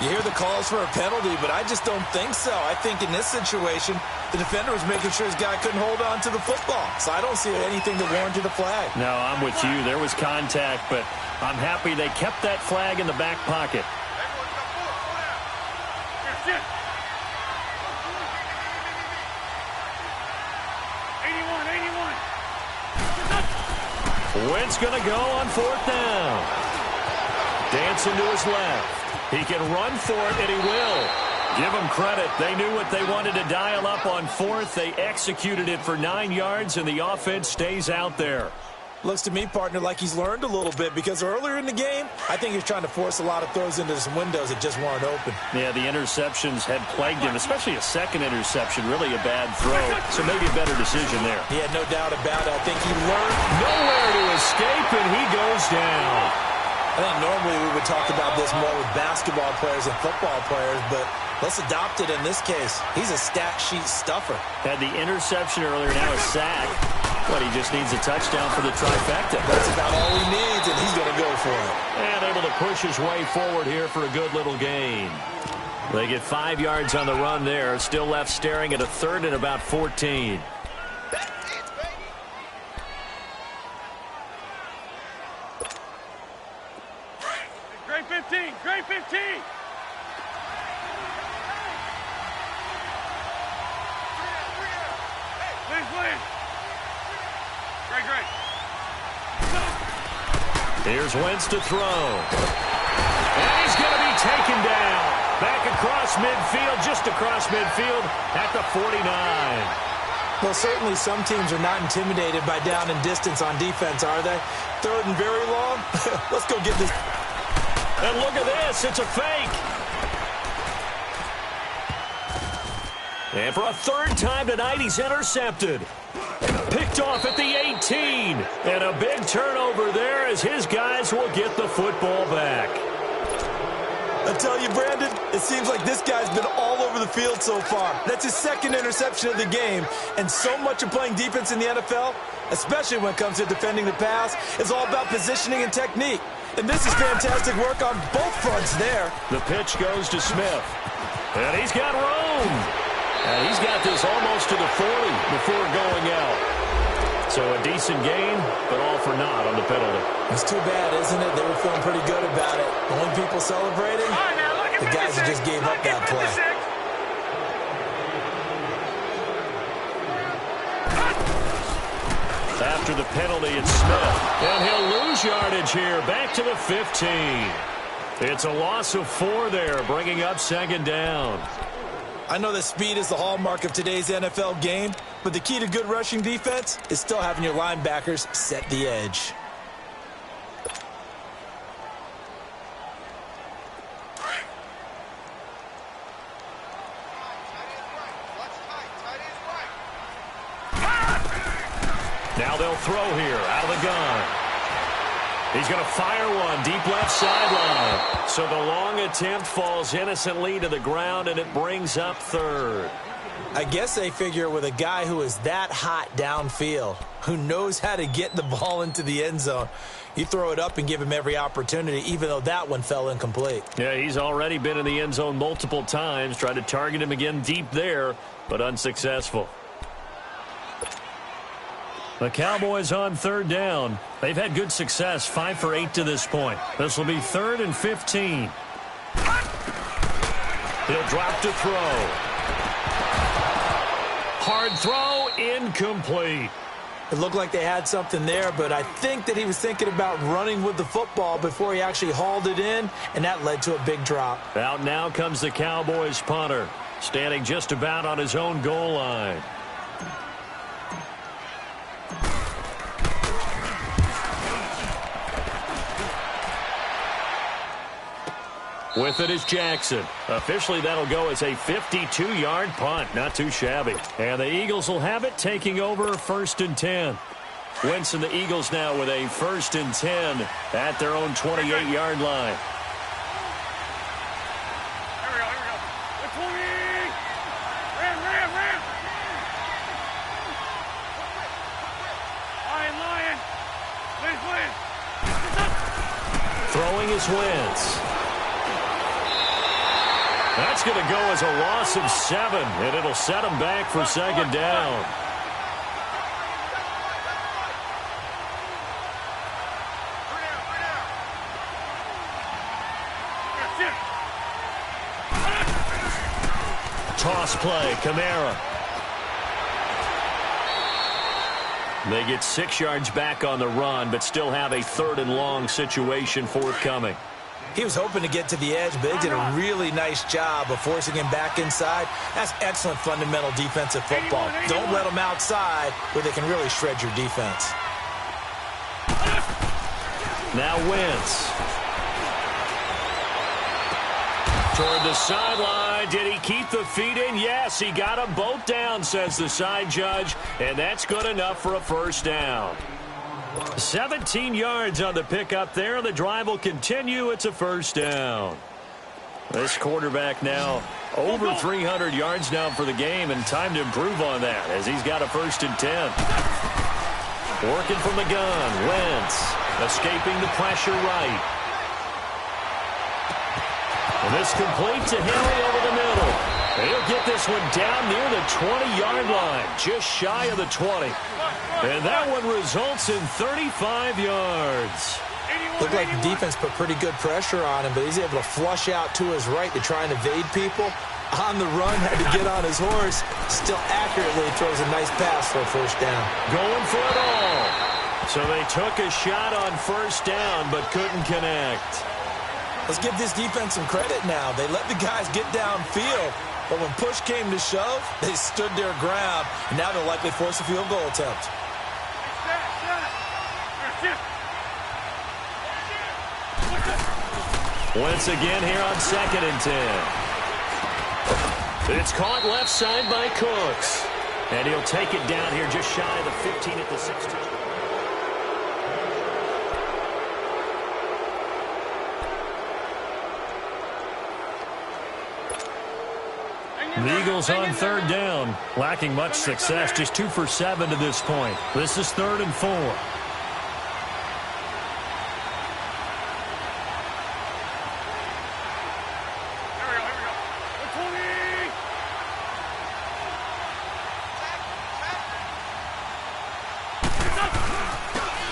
You hear the calls for a penalty, but I just don't think so. I think in this situation, the defender was making sure his guy couldn't hold on to the football. So I don't see anything that warranted a flag. No, I'm with you. There was contact, but I'm happy they kept that flag in the back pocket. Wentz going to go on 4th down. Dancing to his left. He can run for it, and he will. Give them credit. They knew what they wanted to dial up on 4th. They executed it for 9 yards, and the offense stays out there. Looks to me, partner, like he's learned a little bit because earlier in the game, I think he was trying to force a lot of throws into some windows that just weren't open. Yeah, the interceptions had plagued him, especially a second interception, really a bad throw. So maybe a better decision there. He had no doubt about it. I think he learned nowhere to escape, and he goes down. I think normally we would talk about this more with basketball players and football players, but let's adopt it in this case. He's a stat sheet stuffer. Had the interception earlier, now a sack. But he just needs a touchdown for the trifecta. That's about all he needs, and he's going to go for it. And able to push his way forward here for a good little gain. They get 5 yards on the run there. Still left staring at a 3rd and about 14. Great 15! Great 15! Please. Great. Here's Wentz to throw. And he's going to be taken down. Back across midfield, just across midfield at the 49. Well, certainly some teams are not intimidated by down and distance on defense, are they? 3rd and very long? Let's go get this. And look at this. It's a fake. And for a 3rd time tonight, he's intercepted. Picked off at the 18. And a big turnover there as his guys will get the football back. I tell you, Brandon, it seems like this guy's been all over the field so far. That's his 2nd interception of the game. And so much of playing defense in the NFL, especially when it comes to defending the pass, is all about positioning and technique. And this is fantastic work on both fronts there. The pitch goes to Smith. And he's got room. And he's got this almost to the 40 before going out. So a decent gain, but all for naught on the penalty. It's too bad, isn't it? They were feeling pretty good about it. The only people celebrating, the guys who just gave up that play. After the penalty, it's Smith. And he'll lose yardage here. Back to the 15. It's a loss of 4 there, bringing up 2nd down. I know that speed is the hallmark of today's NFL game, but the key to good rushing defense is still having your linebackers set the edge. Now they'll throw here out of the gun. He's going to fire one deep left sideline. So the long attempt falls innocently to the ground, and it brings up 3rd. I guess they figure with a guy who is that hot downfield, who knows how to get the ball into the end zone, you throw it up and give him every opportunity, even though that one fell incomplete. Yeah, he's already been in the end zone multiple times, tried to target him again deep there, but unsuccessful. The Cowboys on 3rd down. They've had good success, 5 for 8 to this point. This will be 3rd and 15. He'll drop to throw. Hard throw, incomplete. It looked like they had something there, but I think that he was thinking about running with the football before he actually hauled it in, and that led to a big drop. Out now comes the Cowboys punter, standing just about on his own goal line. With it is Jackson. Officially, that'll go as a 52-yard punt. Not too shabby. And the Eagles will have it, taking over 1st and 10. Wentz and the Eagles now with a 1st and 10 at their own 28-yard line. Here we go. The 20. Ram. Lion. Win. Throwing is Wentz. That's going to go as a loss of 7, and it'll set him back for 2nd down. Toss play, Kamara. They get 6 yards back on the run, but still have a 3rd and long situation forthcoming. He was hoping to get to the edge, but they did a really nice job of forcing him back inside. That's excellent fundamental defensive football. Don't let them outside where they can really shred your defense. Now Wentz. Toward the sideline. Did he keep the feet in? Yes, he got them both down, says the side judge, and that's good enough for a 1st down. 17 yards on the pickup there. The drive will continue. It's a 1st down. This quarterback now over 300 yards now for the game, and time to improve on that as he's got a 1st and 10. Working from the gun. Wentz escaping the pressure right. And this complete to Henry over the middle. He'll get this one down near the 20-yard line, just shy of the 20. And that one results in 35 yards. Looked like the defense put pretty good pressure on him, but he's able to flush out to his right to try and evade people. On the run, had to get on his horse. Still accurately throws a nice pass for a 1st down. Going for it all. So they took a shot on 1st down, but couldn't connect. Let's give this defense some credit now. They let the guys get downfield, but when push came to shove, they stood their ground, and now they'll likely force a field goal attempt. Once again here on 2nd and 10. It's caught left side by Cooks, and he'll take it down here just shy of the 15 at the 16. The Eagles on 3rd down, lacking much success, just 2 for 7 to this point. This is 3rd and 4.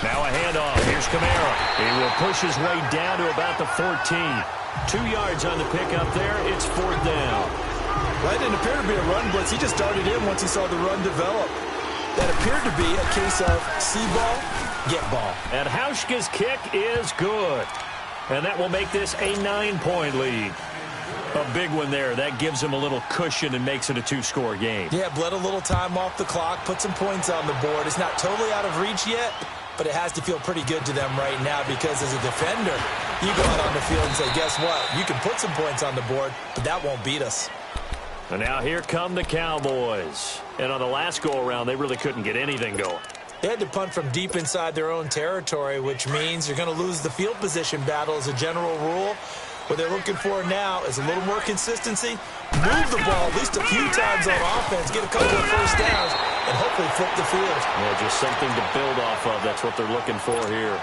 Now a handoff. Here's Kamara. He will push his way down to about the 14. 2 yards on the pickup there. It's 4th down. That didn't appear to be a run blitz. He just darted in once he saw the run develop. That appeared to be a case of see ball, get ball. And Hauschka's kick is good. And that will make this a 9-point lead. A big one there. That gives him a little cushion and makes it a 2-score game. Yeah, bled a little time off the clock, put some points on the board. It's not totally out of reach yet, but it has to feel pretty good to them right now because as a defender, you go out on the field and say, guess what? You can put some points on the board, but that won't beat us. And now here come the Cowboys. And on the last go-around, they really couldn't get anything going. They had to punt from deep inside their own territory, which means you're going to lose the field position battle as a general rule. What they're looking for now is a little more consistency, move the ball at least a few times on offense, get a couple of 1st downs, and hopefully flip the field. Yeah, just something to build off of. That's what they're looking for here.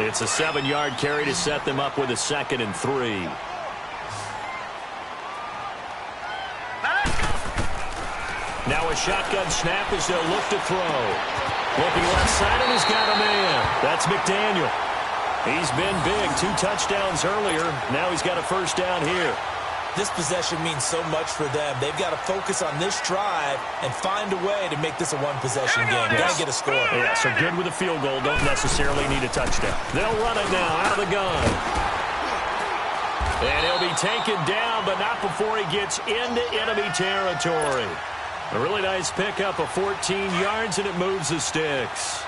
It's a 7-yard carry to set them up with a 2nd and 3. Now a shotgun snap as they'll look to throw. Looking left side, and he's got a man. That's McDaniel. He's been big. 2 touchdowns earlier. Now he's got a 1st down here. This possession means so much for them. They've got to focus on this drive and find a way to make this a 1-possession game. Got to get a score. Yeah, so good with a field goal. Don't necessarily need a touchdown. They'll run it now out of the gun. And he'll be taken down, but not before he gets into enemy territory. A really nice pickup of 14 yards, and it moves the sticks.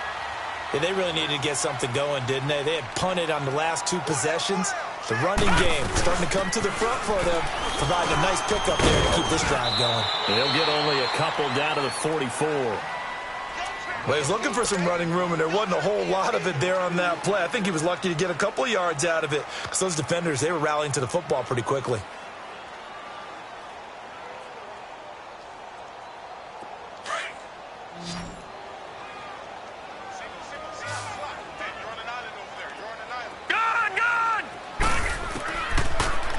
Yeah, they really needed to get something going, didn't they? They had punted on the last 2 possessions. The running game starting to come to the front for them, providing a nice pickup there to keep this drive going. He'll get only a couple down to the 44. Well, he was looking for some running room, and there wasn't a whole lot of it there on that play. I think he was lucky to get a couple of yards out of it because those defenders, they were rallying to the football pretty quickly.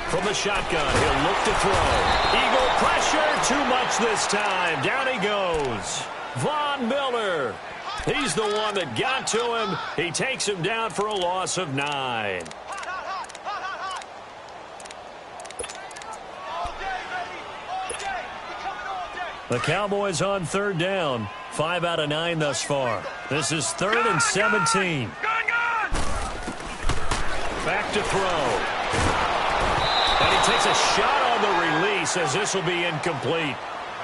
From the shotgun, he'll look to throw. Eagle pressure, too much this time. Down he goes. Von Miller. He's the one that got to him. He takes him down for a loss of 9. The Cowboys on 3rd down. 5 out of 9 thus far. This is 3rd and 17. Back to throw. And he takes a shot on the release as this will be incomplete.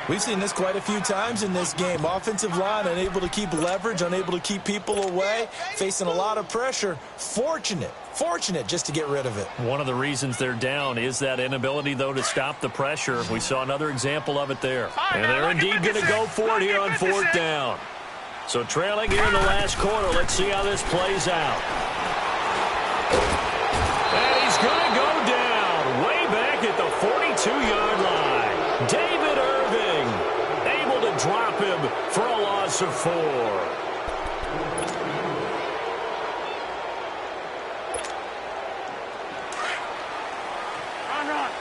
We've seen this quite a few times in this game. Offensive line unable to keep leverage, unable to keep people away, facing a lot of pressure. Fortunate just to get rid of it. One of the reasons they're down is that inability, though, to stop the pressure. We saw another example of it there. And they're indeed going to go for it here on 4th down. So trailing here in the last quarter. Let's see how this plays out. And he's going to go down way back at the 42-yard line. David Irving able to drop him for a loss of 4. Run.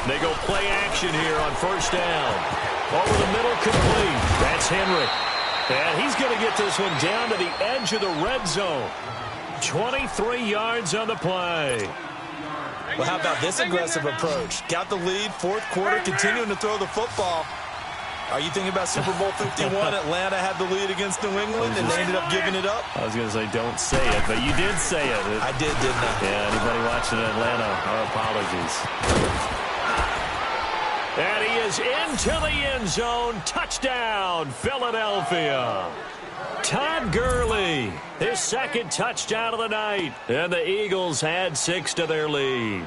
They go play action here on 1st down. Over the middle, complete. That's Henry. And he's going to get this one down to the edge of the red zone. 23 yards on the play. Well, how about this aggressive approach? Got the lead, 4th quarter, continuing to throw the football. Are you thinking about Super Bowl 51? Atlanta had the lead against New England, and they ended up giving it up? I was going to say don't say it, but you did say it. I did, didn't I? Yeah, anybody watching Atlanta, our apologies. And he is into the end zone. Touchdown, Philadelphia. Todd Gurley, his 2nd touchdown of the night. And the Eagles had 6 to their lead.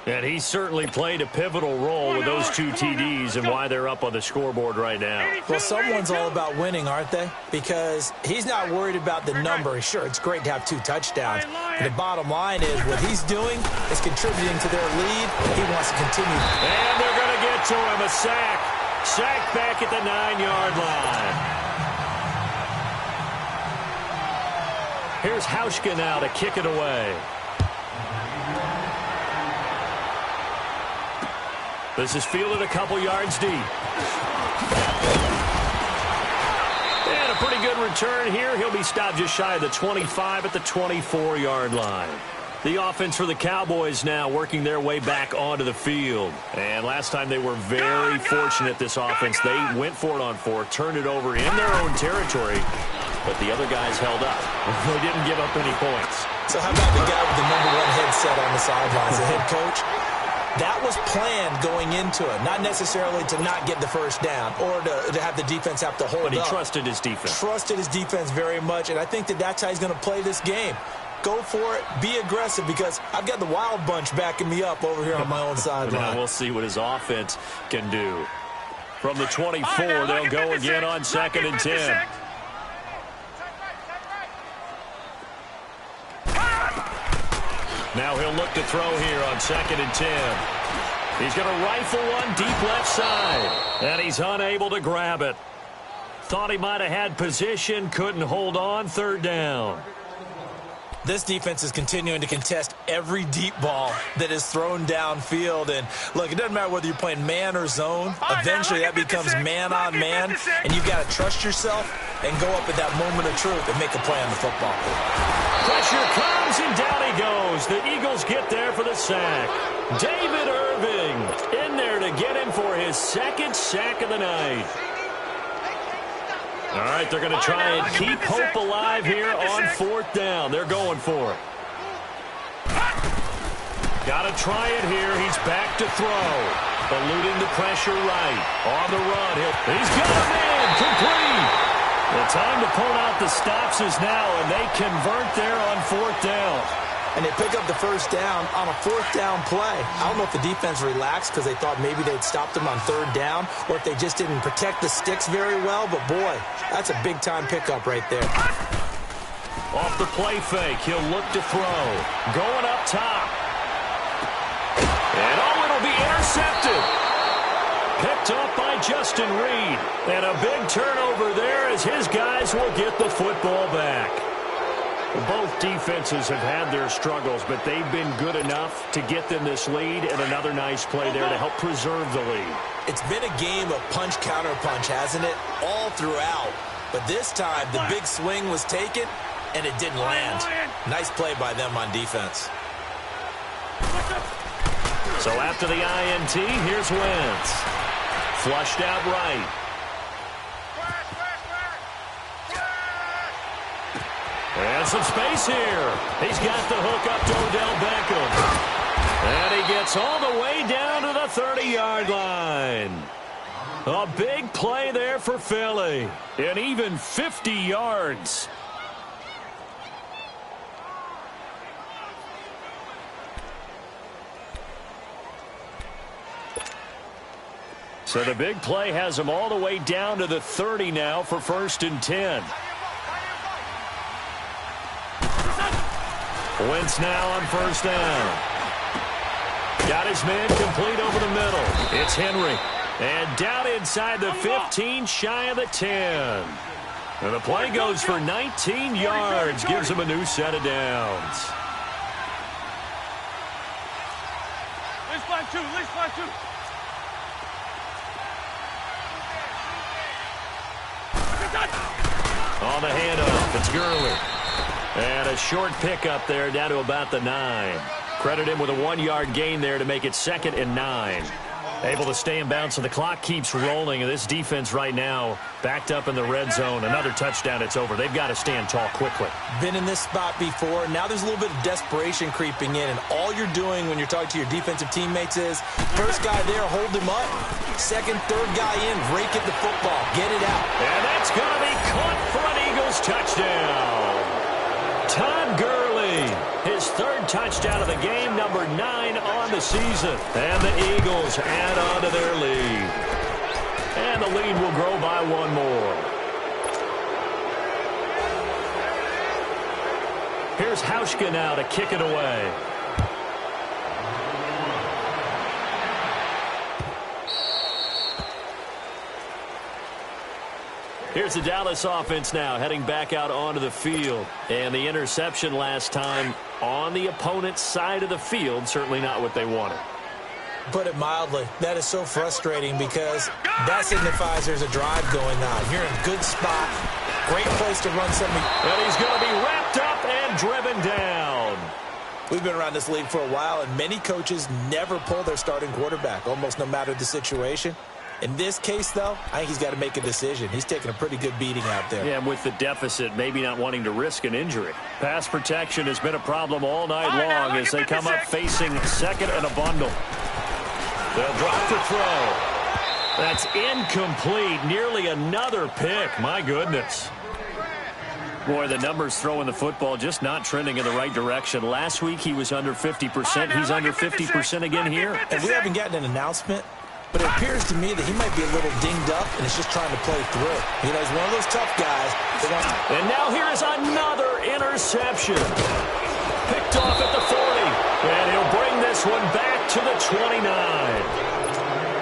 And he certainly played a pivotal role with those 2 TDs and why they're up on the scoreboard right now. Well, someone's all about winning, aren't they? Because he's not worried about the number. Sure, it's great to have 2 touchdowns. But the bottom line is what he's doing is contributing to their lead. He wants to continue. And they're going to get to him. A sack. Sack back at the 9-yard line. Here's Hauschka now to kick it away. This is fielded a couple yards deep. And a pretty good return here. He'll be stopped just shy of the 25 at the 24-yard line. The offense for the Cowboys now working their way back onto the field. And last time they were very fortunate, this offense. They went for it on 4, turned it over in their own territory, but the other guys held up. They didn't give up any points. So how about the guy with the #1 headset on the sidelines, the head coach? That was planned going into it, not necessarily to not get the first down or to have the defense have to hold up. But he trusted his defense. Trusted his defense very much, and I think that's how he's going to play this game. Go for it, be aggressive, because I've got the wild bunch backing me up over here on my own sideline. Now we'll see what his offense can do. From the 24, they'll go again on 2nd and 10. Now he'll look to throw here on 2nd and 10. He's going to rifle one deep left side, and he's unable to grab it. Thought he might have had position, couldn't hold on. 3rd down. This defense is continuing to contest every deep ball that is thrown downfield. And, look, it doesn't matter whether you're playing man or zone. Eventually that becomes man-on-man, and you've got to trust yourself and go up at that moment of truth and make a play on the football. Pressure comes, and down he goes. The Eagles get there for the sack. David Irving in there to get him for his 2nd sack of the night. All right, they're going to try and keep hope alive here on 4th down. They're going for it. Got to try it here. He's back to throw. Eluding the pressure right. On the run. He's got a man. Complete. The time to pull out the stops is now, and they convert there on 4th down. And they pick up the first down on a 4th down play. I don't know if the defense relaxed because they thought maybe they'd stopped them on 3rd down, or if they just didn't protect the sticks very well. But, boy, that's a big-time pickup right there. Off the play fake, he'll look to throw. Going up top. And, it'll be intercepted. Picked off by Justin Reed. And a big turnover there as his guys will get the football back. Both defenses have had their struggles, but they've been good enough to get them this lead, and another nice play there to help preserve the lead. It's been a game of punch-counter-punch, hasn't it? All throughout. But this time, the big swing was taken, and it didn't land. Nice play by them on defense. So after the INT, here's Wentz. Flushed out right. And some space here. He's got the hook up to Odell Beckham. And he gets all the way down to the 30-yard line. A big play there for Philly. And even 50 yards. So the big play has him all the way down to the 30 now for 1st and 10. Wentz now on 1st down. Got his man complete over the middle. It's Henry. And down inside the 15, shy of the 10. And the play goes for 19 yards. Gives him a new set of downs. Let's find two. Let's find two. On the handoff, it's Gurley. And a short pickup there down to about the 9. Credit him with a 1-yard gain there to make it 2nd and 9. Able to stay in bounds, so the clock keeps rolling. And this defense right now backed up in the red zone. Another touchdown, it's over. They've got to stand tall quickly. Been in this spot before. Now there's a little bit of desperation creeping in. And all you're doing when you're talking to your defensive teammates is, first guy there, hold him up. Second, third guy in, rake at the football. Get it out. And that's going to be caught for an Eagles touchdown. Todd Gurley, his 3rd touchdown of the game, number 9 on the season. And the Eagles add on to their lead. And the lead will grow by 1 more. Here's Hauschka now to kick it away. Here's the Dallas offense now heading back out onto the field. And the interception last time on the opponent's side of the field, certainly not what they wanted. Put it mildly, that is so frustrating because that signifies there's a drive going on. You're in a good spot, great place to run something. And he's going to be wrapped up and driven down. We've been around this league for a while, and many coaches never pull their starting quarterback, almost no matter the situation. In this case, though, I think he's got to make a decision. He's taking a pretty good beating out there. Yeah, and with the deficit, maybe not wanting to risk an injury. Pass protection has been a problem all night long as they come up facing 2nd and a bundle. They'll drop the throw. That's incomplete. Nearly another pick. My goodness. Boy, the numbers throwing the football just not trending in the right direction. Last week he was under 50%. He's under 50% again here. And we haven't gotten an announcement, but it appears to me that he might be a little dinged up and is just trying to play through. You know, he's one of those tough guys. And now here is another interception. Picked off at the 40. And he'll bring this one back to the 29.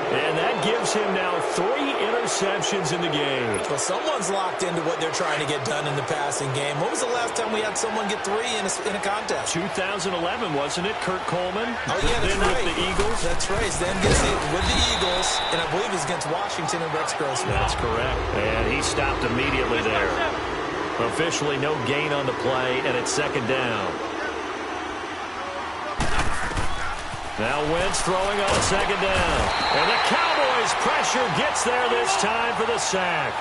And that gives him now 3 interceptions in the game. Well, someone's locked into what they're trying to get done in the passing game. When was the last time we had someone get 3 in a contest? 2011, wasn't it? Kurt Coleman. Oh, yeah, that's then right. With the Eagles. That's right. Then gets it with the Eagles, and I believe it's against Washington and Rex Grossman. That's correct. And he stopped immediately there. Officially no gain on the play, and it's 2nd down. Now Wentz throwing on 2nd down. And the Cowboys' pressure gets there this time for the sack.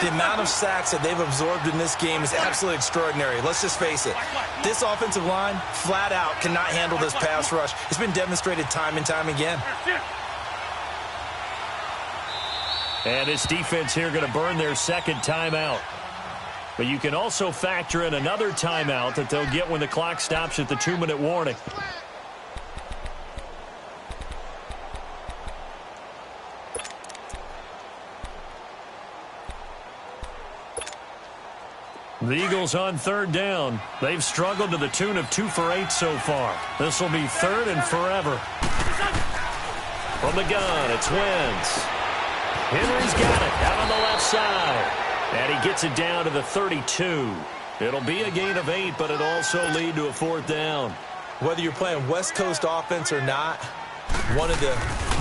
The amount of sacks that they've absorbed in this game is absolutely extraordinary. Let's just face it. This offensive line, flat out, cannot handle this pass rush. It's been demonstrated time and time again. And this defense here going to burn their second timeout. But you can also factor in another timeout that they'll get when the clock stops at the 2-minute warning. The Eagles on third down. They've struggled to the tune of 2 for 8 so far. This will be third and forever. From the gun, it's Wentz. Henry's got it out on the left side. And he gets it down to the 32. It'll be a gain of 8, but it'll also lead to a fourth down. Whether you're playing West Coast offense or not, one of the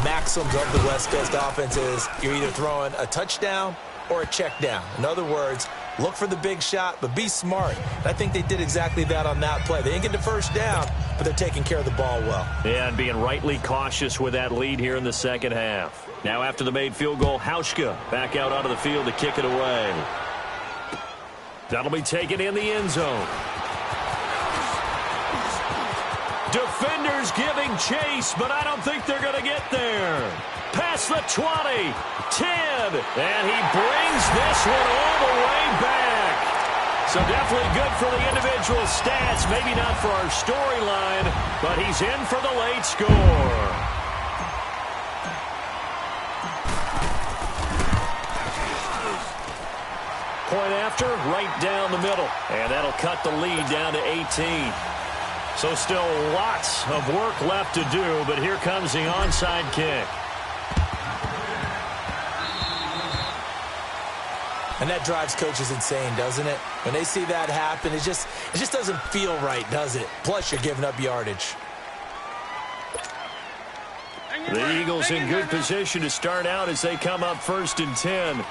maxims of the West Coast offense is you're either throwing a touchdown or a check down. In other words, look for the big shot, but be smart. And I think they did exactly that on that play. They didn't get the first down, but they're taking care of the ball well. Yeah, and being rightly cautious with that lead here in the second half. Now after the made field goal, Hauschka back out onto the field to kick it away. That'll be taken in the end zone. Defenders giving chase, but I don't think they're going to get there. Past the 20, 10, and he brings this one all the way back. So definitely good for the individual stats. Maybe not for our storyline, but he's in for the late score. Point after, right down the middle. And that'll cut the lead down to 18. So still lots of work left to do, but here comes the onside kick. And that drives coaches insane, doesn't it? When they see that happen, it just doesn't feel right, does it? Plus, you're giving up yardage. The Eagles in good position to start out as they come up 1st and 10.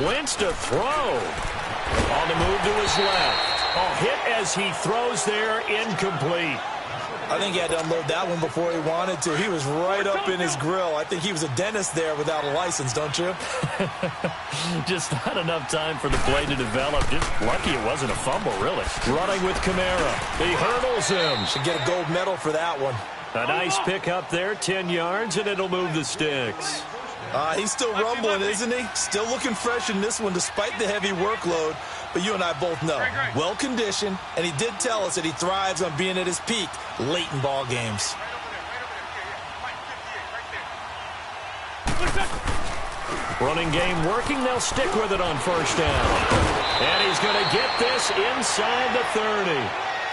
Wentz to throw. On the move to his left. A hit as he throws there, incomplete. I think he had to unload that one before he wanted to. He was right up in his grill. I think he was a dentist there without a license, don't you? Just not enough time for the play to develop. Just lucky it wasn't a fumble, really. Running with Kamara. He hurdles him. Should get a gold medal for that one. A nice pick up there, 10 yards, and it'll move the sticks. He's still rumbling, isn't he? Still looking fresh in this one despite the heavy workload. But you and I both know, well-conditioned, and he did tell us that he thrives on being at his peak late in ball games. Running game working. They'll stick with it on first down. And he's going to get this inside the 30.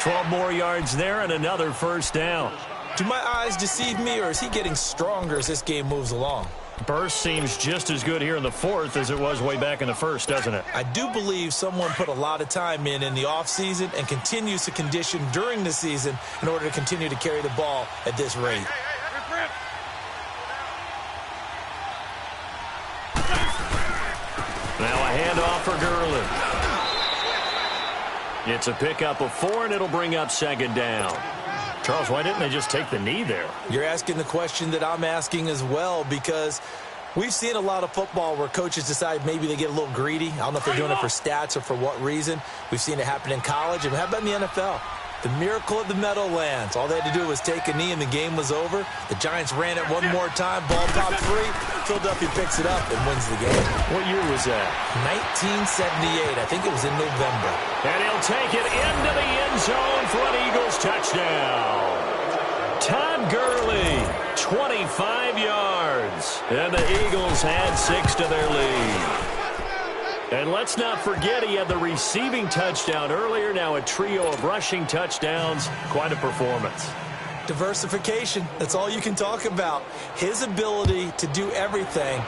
12 more yards there and another first down. Do my eyes deceive me, or is he getting stronger as this game moves along? Burst seems just as good here in the fourth as it was way back in the first, doesn't it? I do believe someone put a lot of time in the offseason and continues to condition during the season in order to continue to carry the ball at this rate. Now a handoff for Gurley. It's a pickup of 4, and it'll bring up second down. Charles, why didn't they just take the knee there? You're asking the question that I'm asking as well, because we've seen a lot of football where coaches decide maybe they get a little greedy. I don't know if they're doing it for stats or for what reason. We've seen it happen in college. And how about in the NFL? The miracle of the Meadowlands. All they had to do was take a knee and the game was over. The Giants ran it one more time. Ball popped free. Philadelphia picks it up and wins the game. What year was that? 1978. I think it was in November. And he'll take it into the end zone for an Eagles touchdown. Todd Gurley, 25 yards. And the Eagles add 6 to their lead. And let's not forget he had the receiving touchdown earlier. Now a trio of rushing touchdowns. Quite a performance. Diversification. That's all you can talk about. His ability to do everything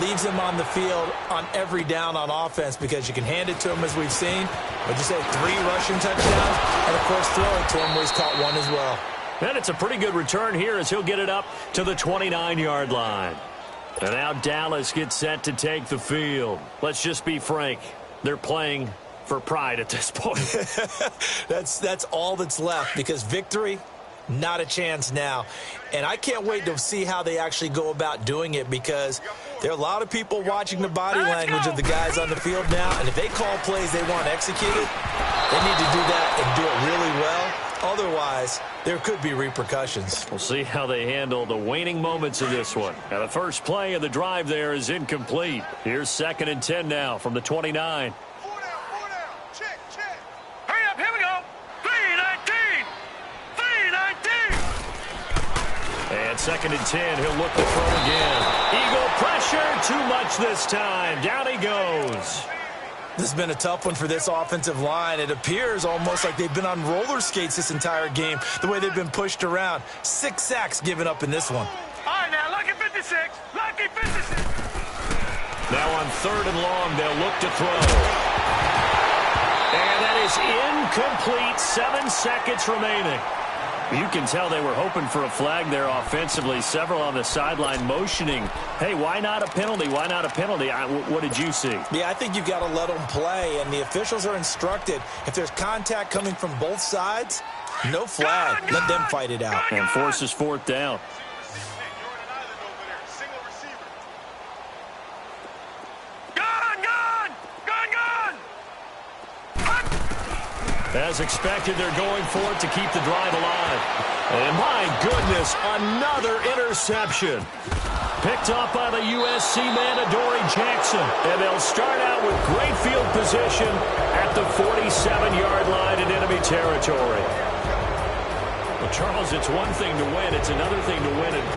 leaves him on the field on every down on offense, because you can hand it to him, as we've seen. But you say 3 rushing touchdowns, and of course throw it to him where he's caught 1 as well. And it's a pretty good return here as he'll get it up to the 29-yard line. And now Dallas gets set to take the field. Let's just be frank. They're playing for pride at this point. That's all that's left, because victory, not a chance now. And I can't wait to see how they actually go about doing it, because There are a lot of people watching the body language of the guys on the field now, and if they call plays they want executed, they need to do that and do it really well. Otherwise, there could be repercussions. We'll see how they handle the waning moments of this one. Now, the first play of the drive there is incomplete. Here's 2nd and 10 now from the 29. Four down. Check. Hurry up, here we go. 3-19. And 2nd and 10, he'll look to throw again. Eagle pressure, too much this time. Down he goes. This has been a tough one for this offensive line. It appears almost like they've been on roller skates this entire game, the way they've been pushed around. 6 sacks given up in this one. All right, now, lucky 56. Lucky 56. Now on 3rd and long, they'll look to throw. And that is incomplete. 7 seconds remaining. You can tell they were hoping for a flag there offensively. Several on the sideline motioning, hey, why not a penalty? Why not a penalty? What did you see? Yeah, I think you've got to let them play, and the officials are instructed, if there's contact coming from both sides, no flag. Let them fight it out. And forces 4th down. As expected, they're going for it to keep the drive alive. And my goodness, another interception. Picked up by the USC man, Adoree Jackson. And they'll start out with great field position at the 47-yard line in enemy territory. Well, Charles, it's one thing to win. It's another thing to win it.